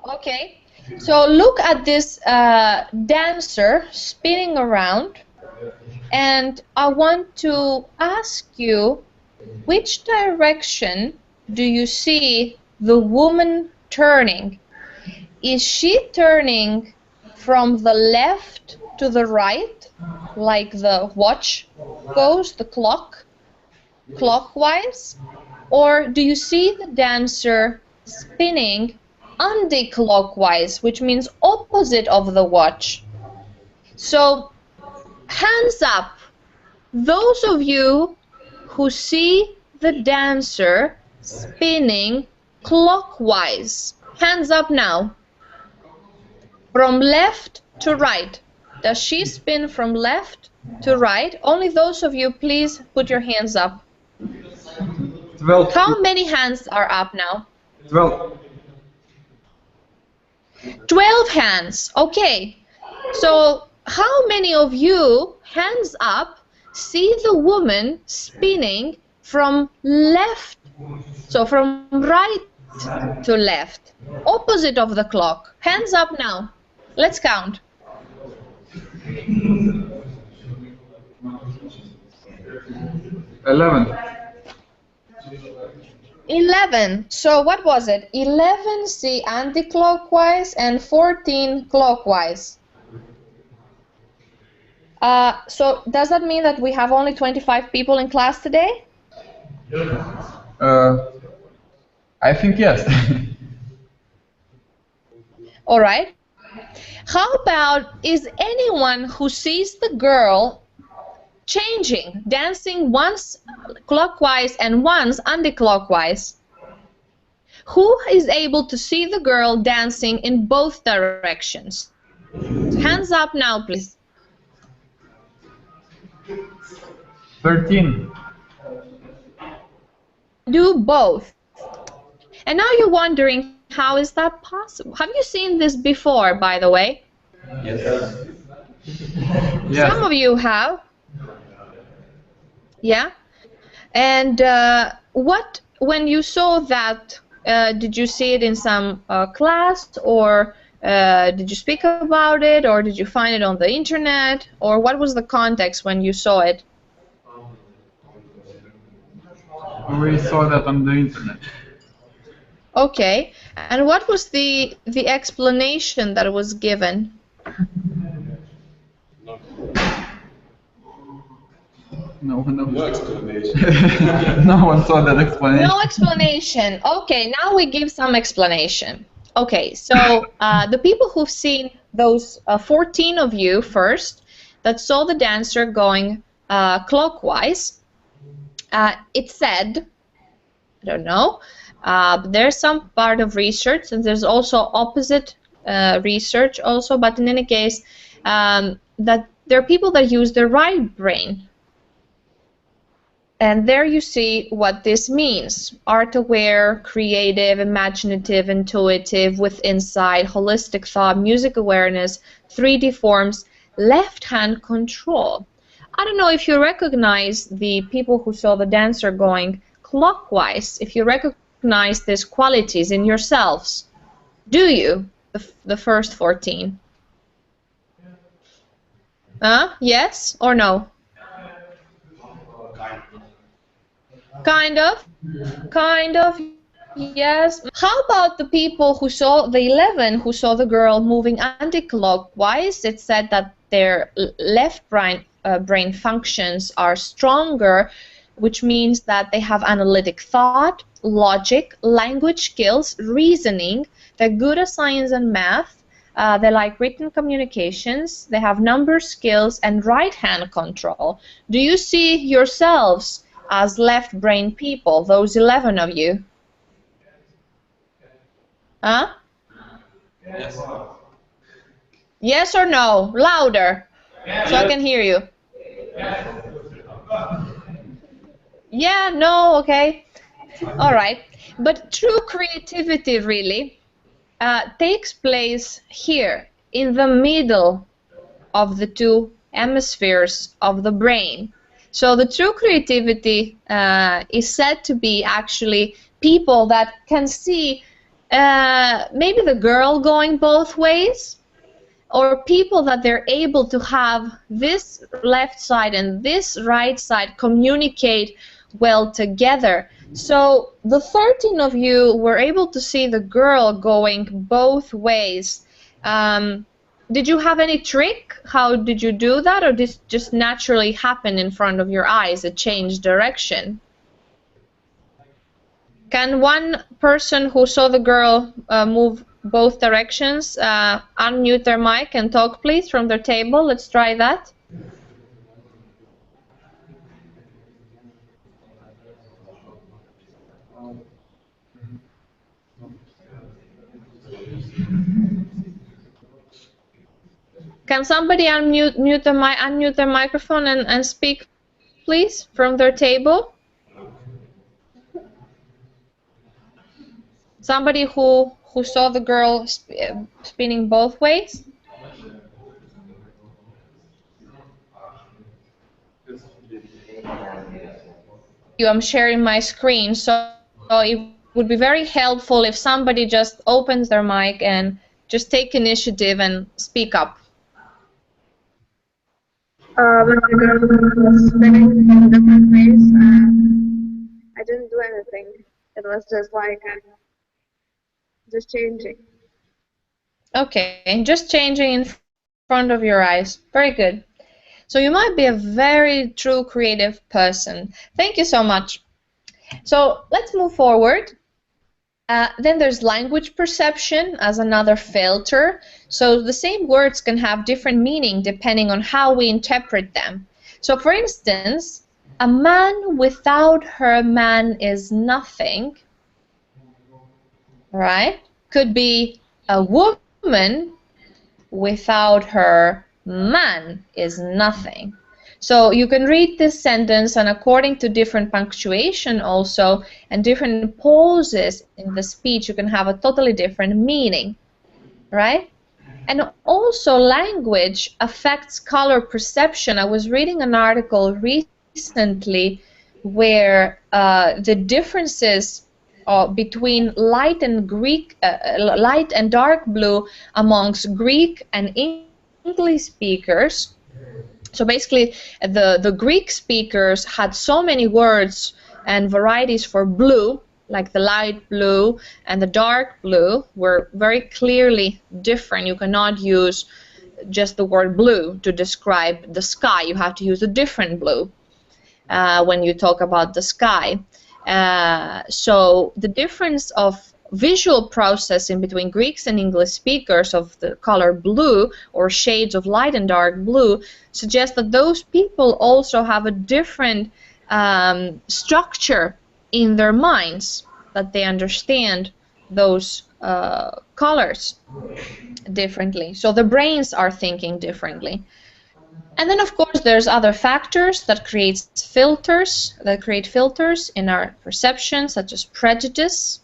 Okay. So look at this dancer spinning around, and I want to ask you, which direction do you see the woman turning? Is she turning from the left to the right, like the watch goes, the clockwise? Or do you see the dancer spinning anti-clockwise, which means opposite of the watch? So, hands up, those of you who see the dancer spinning clockwise. Hands up now. From left to right. Does she spin from left to right? Only those of you, please put your hands up. 12. How many hands are up now? 12. 12 hands. Okay. So how many of you, hands up, see the woman spinning from left, so from right to left, opposite of the clock? Hands up now. Let's count. 11. 11. So what was it? 11 see anti-clockwise and 14 clockwise. So does that mean that we have only 25 people in class today? I think yes. All right. How about, is anyone who sees the girl changing, dancing once clockwise and once anti-clockwise? Who is able to see the girl dancing in both directions? Hands up now, please. 13. Do both. And now you're wondering, how is that possible? Have you seen this before, by the way? Yes. Some of you have. Yeah. And when you saw that, did you see it in some class, or did you speak about it, or did you find it on the internet, or what was the context when you saw it? We saw that on the internet. Okay. And what was the explanation that was given? No explanation. No one saw that explanation. No explanation. Okay, now we give some explanation. Okay, so the people who've seen those 14 of you first that saw the dancer going clockwise, it said, I don't know, there's some part of research, and there's also opposite research also, but in any case, that there are people that use their right brain. And there you see what this means. Art-aware, creative, imaginative, intuitive, with insight, holistic thought, music awareness, 3D forms, left-hand control. I don't know if you recognize the people who saw the dancer going clockwise, if you recognize these qualities in yourselves. Do you, the first 14? Yes or no? Kind of, yes. How about the people who saw the 11, who saw the girl moving anti-clockwise? It said that their left brain functions are stronger, which means that they have analytic thought, logic, language skills, reasoning. They're good at science and math. They like written communications. They have number skills and right-hand control. Do you see yourselves as left brain people, those 11 of you? Huh? Yes. Yes or no? Louder, so I can hear you. Yeah, no, okay. All right. But true creativity really takes place here, in the middle of the two hemispheres of the brain. So the true creativity is said to be actually people that can see maybe the girl going both ways, or people that they're able to have this left side and this right side communicate well together. So the 13 of you were able to see the girl going both ways. Did you have any trick? How did you do that, or did it just naturally happen in front of your eyes, a change direction? Can one person who saw the girl move both directions unmute their mic and talk, please, from their table? Let's try that. Can somebody unmute their microphone and speak, please, from their table? Somebody who saw the girl spinning both ways? I'm sharing my screen, so it would be very helpful if somebody just opens their mic and just take initiative and speak up. When the girl was spinning in different ways, I didn't do anything. It was just like just changing. Okay, just changing in front of your eyes. Very good. So you might be a very true creative person. Thank you so much. So let's move forward. Then there's language perception as another filter. So the same words can have different meaning depending on how we interpret them. So for instance, a man without her man is nothing, right? Could be a woman without her man is nothing. So you can read this sentence, and according to different punctuation also and different pauses in the speech, you can have a totally different meaning, right? And also language affects color perception. I was reading an article recently where the differences between light and dark blue amongst Greek and English speakers. So basically, the Greek speakers had so many words and varieties for blue, like the light blue and the dark blue were very clearly different. You cannot use just the word blue to describe the sky. You have to use a different blue when you talk about the sky. So the difference of visual processing between Greeks and English speakers of the color blue or shades of light and dark blue suggests that those people also have a different structure in their minds, that they understand those colors differently. So the brains are thinking differently. And then, of course, there's other factors that create filters in our perception, such as prejudice,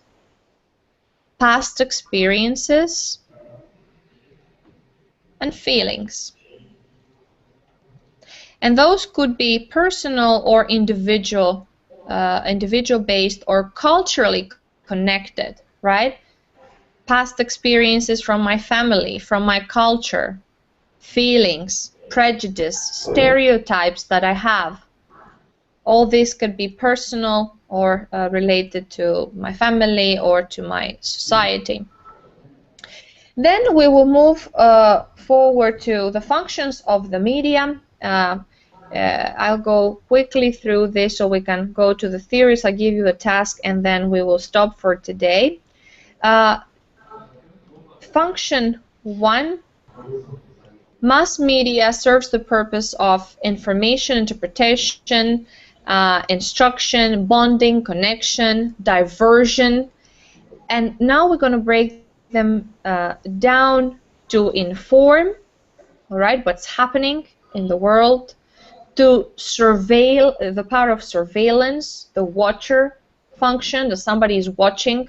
past experiences, and feelings. And those could be personal or individual based or culturally connected, right? Past experiences from my family, from my culture, feelings, prejudice, stereotypes that I have. All this could be personal or related to my family or to my society. Then we will move forward to the functions of the media. I'll go quickly through this so we can go to the theories. I'll give you the task and then we will stop for today. Function 1. Mass media serves the purpose of information, interpretation, instruction, bonding, connection, diversion. And now we're going to break them down to inform, all right, what's happening in the world, to surveil, the power of surveillance, the watcher function, that somebody is watching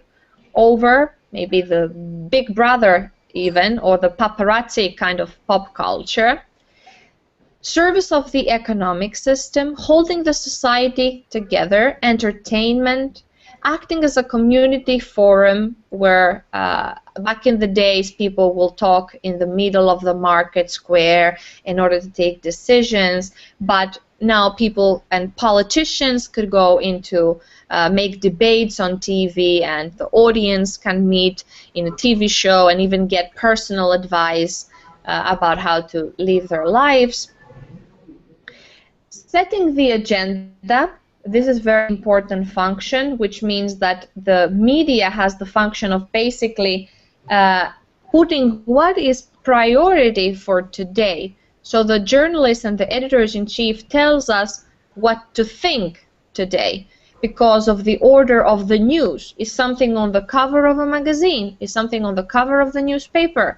over, maybe the Big Brother even, or the paparazzi kind of pop culture. Service of the economic system, holding the society together, entertainment, acting as a community forum where back in the days people will talk in the middle of the market square in order to take decisions, but now people and politicians could go into make debates on TV, and the audience can meet in a TV show and even get personal advice about how to live their lives. Setting the agenda, this is a very important function, which means that the media has the function of basically putting what is priority for today. So the journalist and the editors-in-chief tells us what to think today because of the order of the news. Is something on the cover of a magazine? Is something on the cover of the newspaper?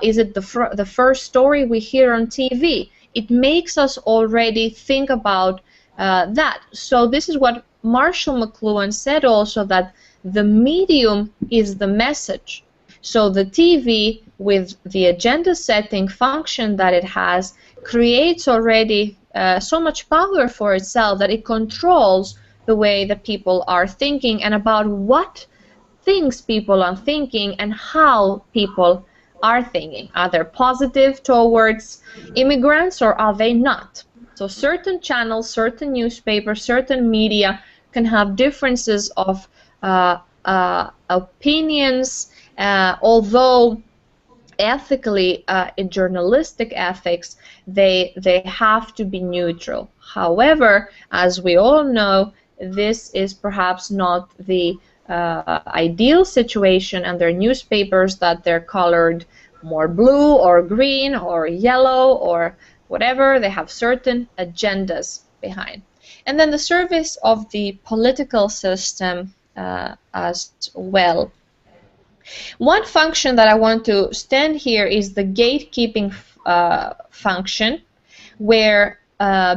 Is it the first story we hear on TV? It makes us already think about that. So this is what Marshall McLuhan said also, that the medium is the message. So the TV, with the agenda setting function that it has, creates already so much power for itself that it controls the way that people are thinking and about what things people are thinking and how people are thinking. Are they positive towards immigrants or are they not? So certain channels, certain newspapers, certain media can have differences of opinions, although ethically, in journalistic ethics, they have to be neutral. However, as we all know, this is perhaps not the ideal situation, and there are newspapers that they're colored more blue or green or yellow or whatever. They have certain agendas behind. And then the service of the political system as well. One function that I want to stand here is the gatekeeping function, where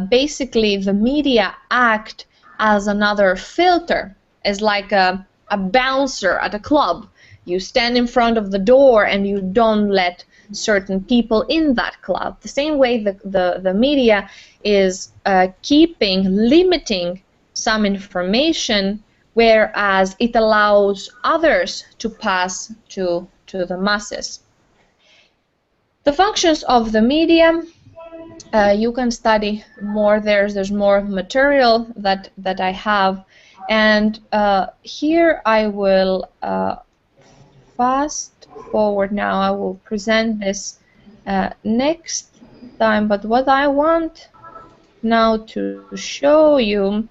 basically the media act as another filter, as like a bouncer at a club. You stand in front of the door and you don't let certain people in that club. The same way the media is limiting some information, whereas it allows others to pass to the masses. The functions of the media, you can study more. There's more material that I have, and here I will fast forward now. I will present this next time, but what I want now to show you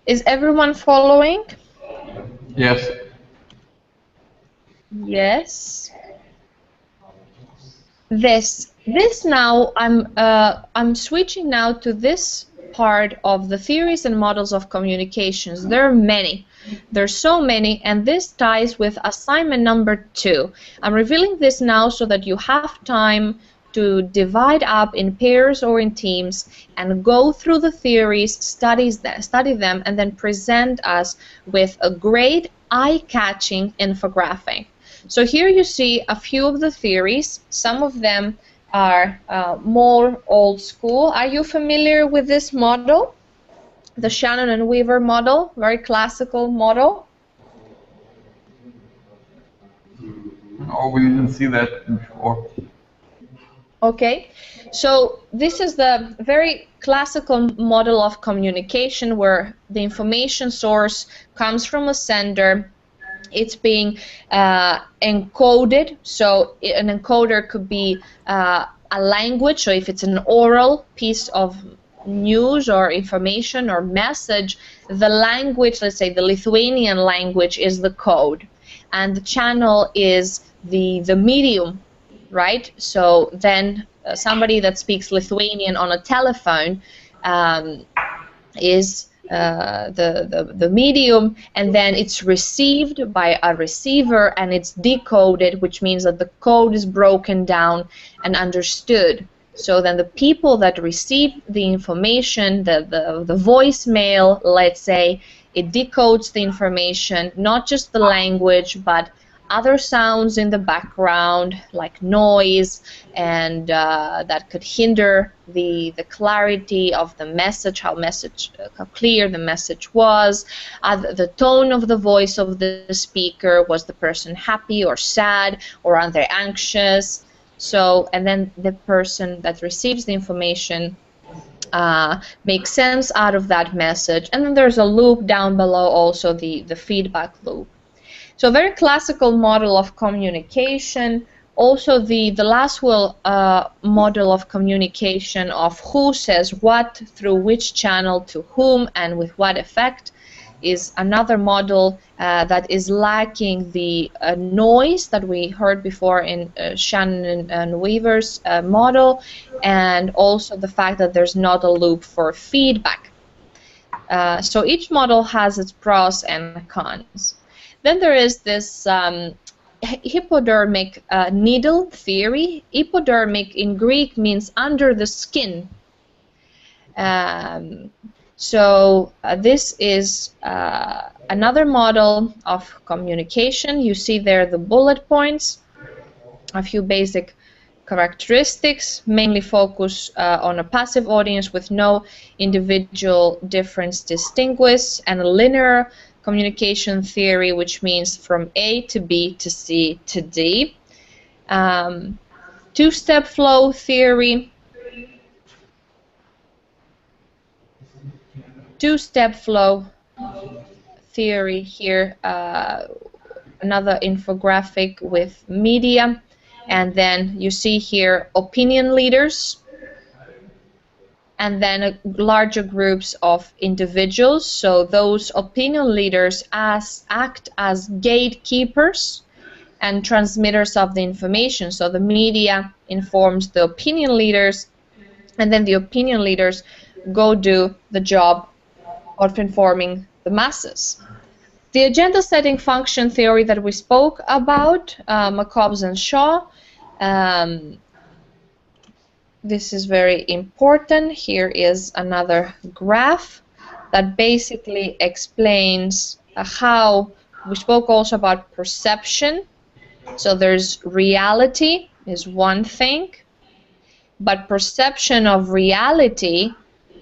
is everyone following? Yes. Yes. This now I'm switching now to this part of the theories and models of communications. There are many. There's so many, and this ties with assignment number 2. I'm revealing this now so that you have time to divide up in pairs or in teams and go through the theories, study them, and then present us with a great eye-catching infographic. So here you see a few of the theories. Some of them are more old school. Are you familiar with this model? The Shannon and Weaver model, very classical model. Oh, we didn't see that before. Okay, so this is the very classical model of communication where the information source comes from a sender. It's being encoded, so an encoder could be a language, so if it's an oral piece of news or information or message, the language, let's say the Lithuanian language, is the code, and the channel is the medium, right? So then somebody that speaks Lithuanian on a telephone is the medium, and then it's received by a receiver and it's decoded, which means that the code is broken down and understood. So then the people that receive the information, the voicemail, let's say, it decodes the information, not just the language, but other sounds in the background, like noise, and that could hinder the clarity of the message, how clear the message was, the tone of the voice of the speaker. Was the person happy or sad, or are they anxious? So, and then the person that receives the information makes sense out of that message, and then there's a loop down below, also the feedback loop. So very classical model of communication. Also the Laswell model of communication of who says what through which channel to whom and with what effect is another model that is lacking the noise that we heard before in Shannon and Weaver's model, and also the fact that there's not a loop for feedback. So each model has its pros and cons. Then there is this hypodermic needle theory. Hypodermic in Greek means under the skin. So this is another model of communication. You see there the bullet points, a few basic characteristics, mainly focus on a passive audience with no individual difference distinguished, and a linear communication theory, which means from A to B to C to D. Two-step flow theory. Two-step flow theory here, another infographic with media, and then you see here opinion leaders, and then larger groups of individuals. So those opinion leaders act as gatekeepers and transmitters of the information. So the media informs the opinion leaders, and then the opinion leaders go do the job of informing the masses. The agenda setting function theory that we spoke about, McCobbs and Shaw, this is very important. Here is another graph that basically explains how we spoke also about perception. So there's reality is one thing, but perception of reality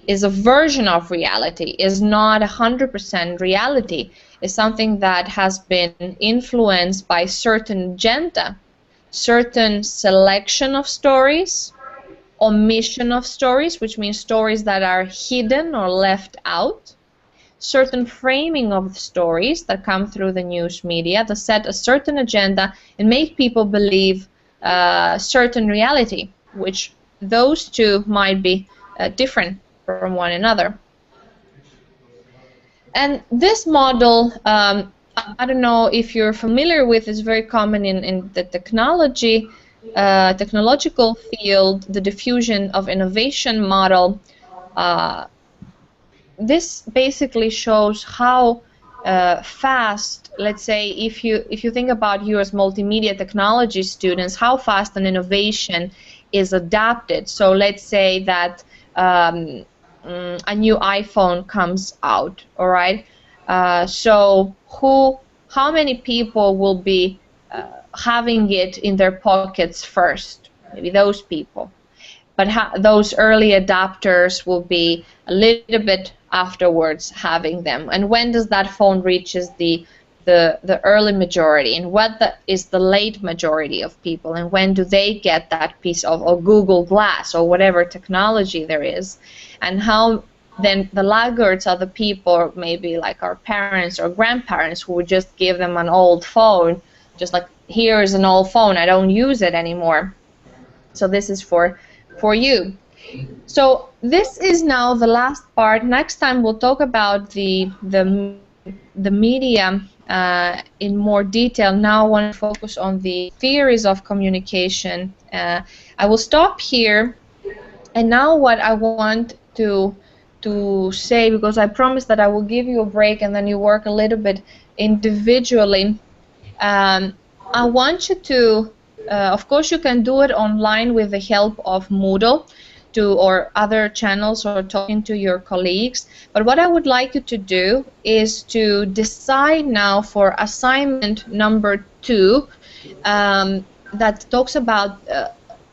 is a version of reality, is not 100% reality. It's something that has been influenced by certain agenda, certain selection of stories, omission of stories, which means stories that are hidden or left out, certain framing of the stories that come through the news media that set a certain agenda and make people believe certain reality, which those two might be different from one another. And this model, I don't know if you're familiar with, is very common in the technological field, the diffusion of innovation model. This basically shows how fast, let's say, if you think about you as multimedia technology students, how fast an innovation is adapted. So let's say that a new iPhone comes out, all right? So how many people will be having it in their pockets first? Maybe those people. But those early adopters will be a little bit afterwards having them. And when does that phone reaches the early majority, and what is the late majority of people, and when do they get that piece of or Google Glass or whatever technology there is, and how then the laggards are the people, maybe like our parents or grandparents, who would just give them an old phone, just like, here's an old phone, I don't use it anymore. So this is for you. So this is now the last part. Next time we'll talk about the media in more detail. Now I want to focus on the theories of communication. I will stop here, and now what I want to say, because I promised that I will give you a break and then you work a little bit individually, I want you to, of course you can do it online with the help of Moodle or other channels or talking to your colleagues, but what I would like you to do is to decide now for assignment number 2 that talks about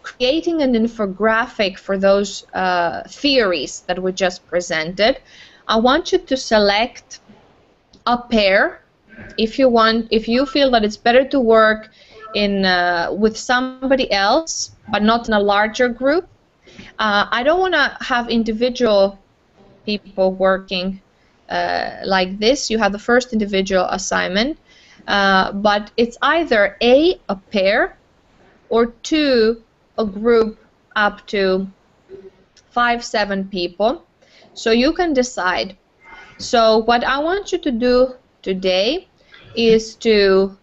creating an infographic for those theories that we just presented. I want you to select a pair if you feel that it's better to work in with somebody else, but not in a larger group. I don't want to have individual people working like this. You have the first individual assignment, but it's either A, a pair, or 2, a group up to 5-7 people. So you can decide. So what I want you to do today is to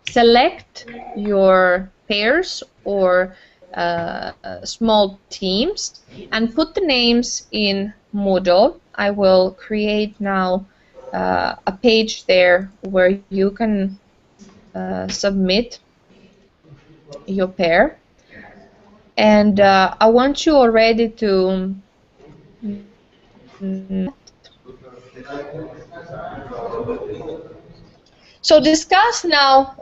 select your pairs or small teams and put the names in Moodle. I will create now a page there where you can submit your pair, and I want you already to So discuss now,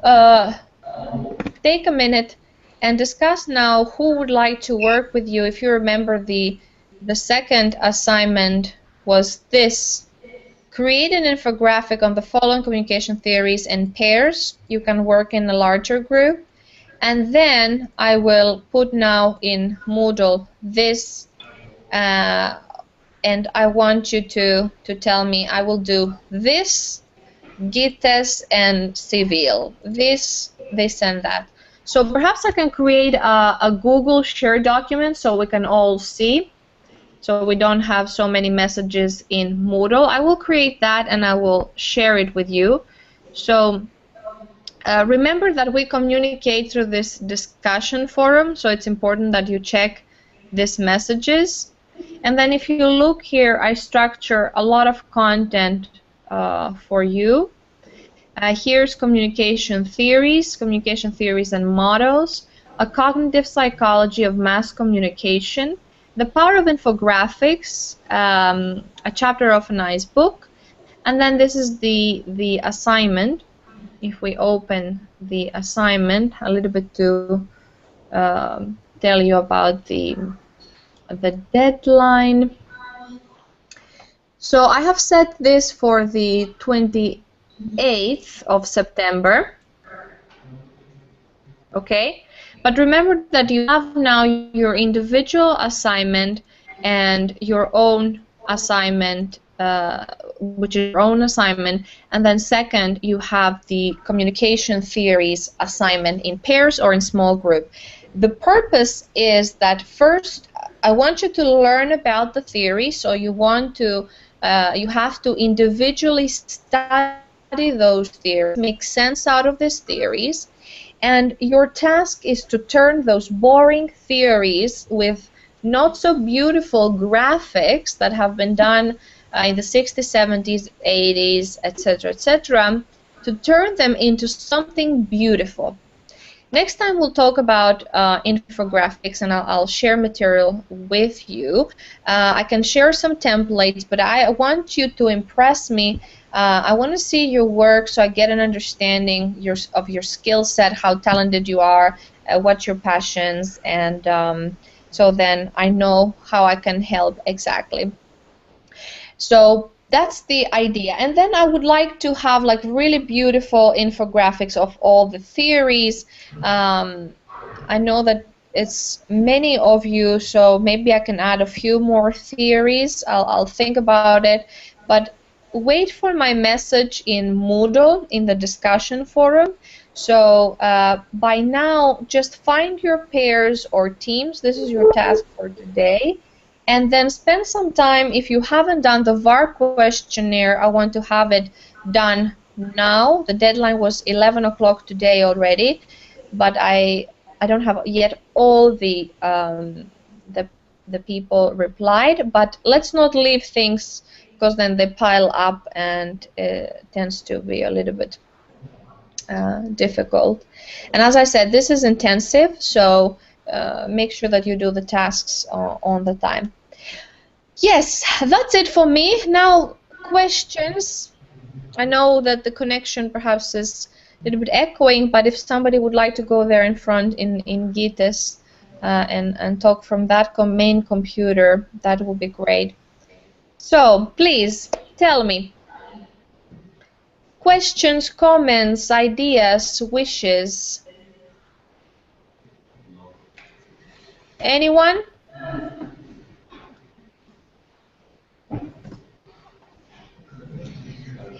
take a minute and discuss now who would like to work with you. If you remember, the second assignment was this. Create an infographic on the following communication theories in pairs. You can work in a larger group. And then I will put now in Moodle this, and I want you to tell me, I will do this, GITES, and Civil. This, and that. So perhaps I can create a Google share document so we can all see, so we don't have so many messages in Moodle. I will create that and I will share it with you. So remember that we communicate through this discussion forum, so it's important that you check these messages. And then if you look here, I structure a lot of content for you. Here's communication theories and models, a cognitive psychology of mass communication, the power of infographics, a chapter of a nice book, and then this is the assignment. If we open the assignment a little bit to tell you about the deadline. So I have set this for the 28th of September. Okay, but remember that you have now your individual assignment and your own assignment, which is your own assignment, and then second you have the communication theories assignment in pairs or in small group. The purpose is that first I want you to learn about the theory, so you want to you have to individually study those theories, make sense out of these theories, and your task is to turn those boring theories with not so beautiful graphics that have been done in the 60s, 70s, 80s, etc., to turn them into something beautiful. Next time we'll talk about infographics, and I'll share material with you. I can share some templates, but I want you to impress me. I want to see your work so I get an understanding of your skill set, how talented you are, what your passions, and so then I know how I can help exactly. So that's the idea. And then I would like to have like really beautiful infographics of all the theories. I know that it's many of you, so maybe I can add a few more theories. I'll think about it. But wait for my message in Moodle in the discussion forum. So by now, just find your pairs or teams. This is your task for today. And then spend some time, if you haven't done the VAR questionnaire, I want to have it done now. The deadline was 11 o'clock today already, but I don't have yet all the people replied. But let's not leave things, because then they pile up and it tends to be a little bit difficult. And as I said, this is intensive, so make sure that you do the tasks on the time. Yes, that's it for me. Now, questions. I know that the connection perhaps is a little bit echoing, but if somebody would like to go there in front in GITES and talk from that main computer, that would be great. So, please, tell me. Questions, comments, ideas, wishes. Anyone?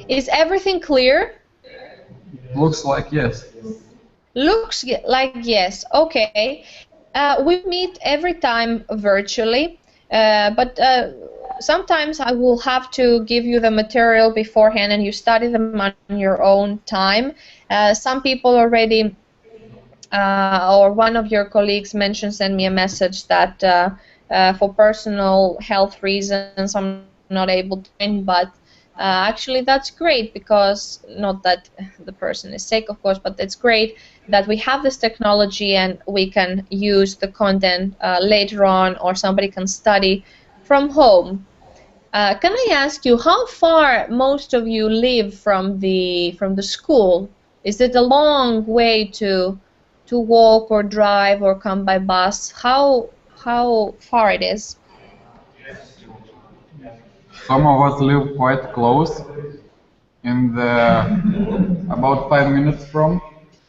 Is everything clear? Looks like yes. Looks like yes. Okay. We meet every time virtually, but sometimes I will have to give you the material beforehand and you study them on your own time. Some people already, or one of your colleagues mentioned, send me a message that for personal health reasons I'm not able to join, but actually that's great, because not that the person is sick, of course, but it's great that we have this technology and we can use the content later on, or somebody can study from home. Can I ask you how far most of you live from the school? Is it a long way to walk or drive or come by bus? How far it is? Some of us live quite close, in the about 5 minutes from,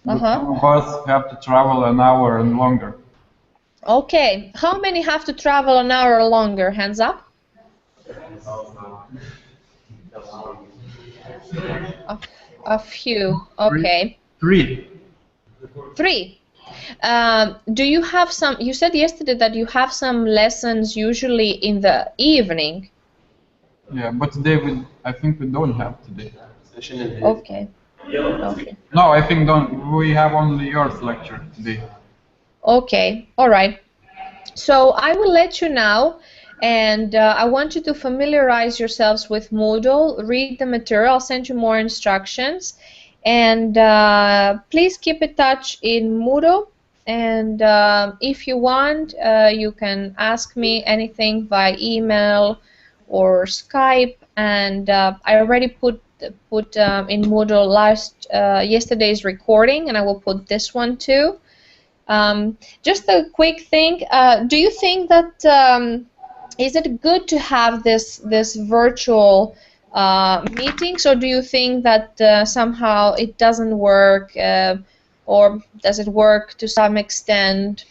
but some of us have to travel an hour and longer. Okay. How many have to travel an hour or longer? Hands up. A few. Okay. Three. Three. Do you have some? You said yesterday that you have some lessons usually in the evening. Yeah, but today I think we don't have today. Okay. Okay. No, I think we have only yours lecture today. Okay. All right. So I will let you now, and I want you to familiarize yourselves with Moodle, read the material, I'll send you more instructions, and please keep in touch in Moodle, and if you want, you can ask me anything by email or Skype, and I already put in Moodle yesterday's recording, and I will put this one too. Just a quick thing. Do you think that is it good to have this virtual meetings, or do you think that somehow it doesn't work, or does it work to some extent,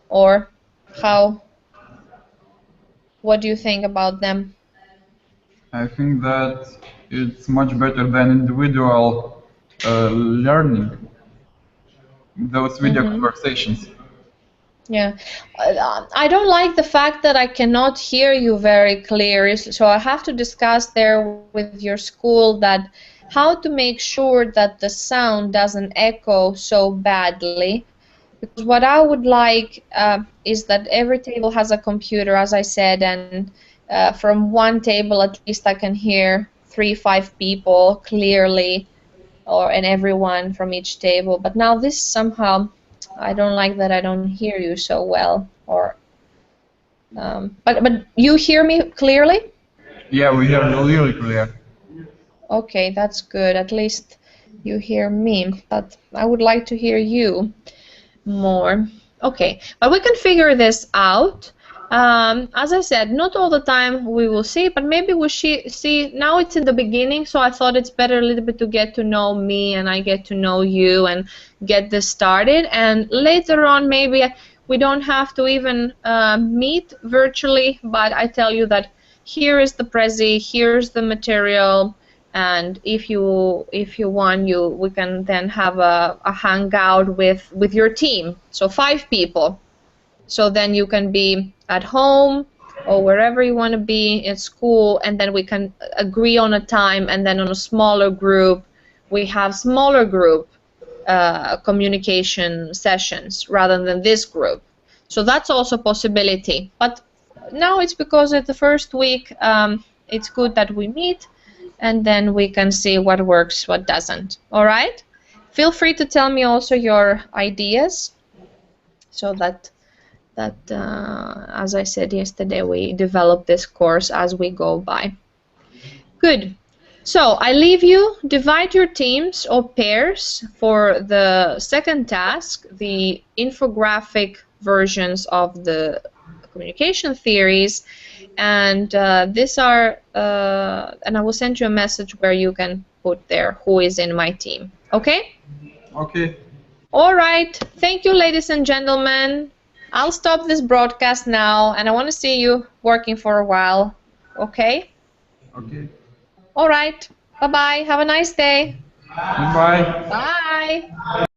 or how? What do you think about them? I think that it's much better than individual learning, those video conversations. Yeah, I don't like the fact that I cannot hear you very clear, so I have to discuss there with your school that how to make sure that the sound doesn't echo so badly. Because what I would like is that every table has a computer, as I said, and from one table at least I can hear 3-5 people clearly, and everyone from each table. But now this somehow, I don't like that I don't hear you so well. But you hear me clearly? Yeah, we hear you really clear. Okay, that's good. At least you hear me. But I would like to hear you more. Okay, but we can figure this out. As I said, not all the time we will see, but maybe we see, now it's in the beginning, so I thought it's better a little bit to get to know me and I get to know you and get this started, and later on maybe we don't have to even meet virtually, but I tell you that here is the Prezi, here's the material, and if you want, we can then have a hangout with your team, so 5 people. So then you can be at home or wherever you want to be at school, and then we can agree on a time, and then on a smaller group we have smaller group communication sessions rather than this group. So that's also a possibility. But now it's because it's the first week, it's good that we meet, and then we can see what works, what doesn't. All right? Feel free to tell me also your ideas, so that as I said yesterday, we develop this course as we go by. Good. So I leave you, divide your teams or pairs for the second task, the infographic versions of the communication theories, and these are, and I will send you a message where you can put there who is in my team. Okay? Okay. All right. Thank you, ladies and gentlemen. I'll stop this broadcast now, and I want to see you working for a while. Okay? Okay. All right. Bye-bye. Have a nice day. Goodbye. Bye.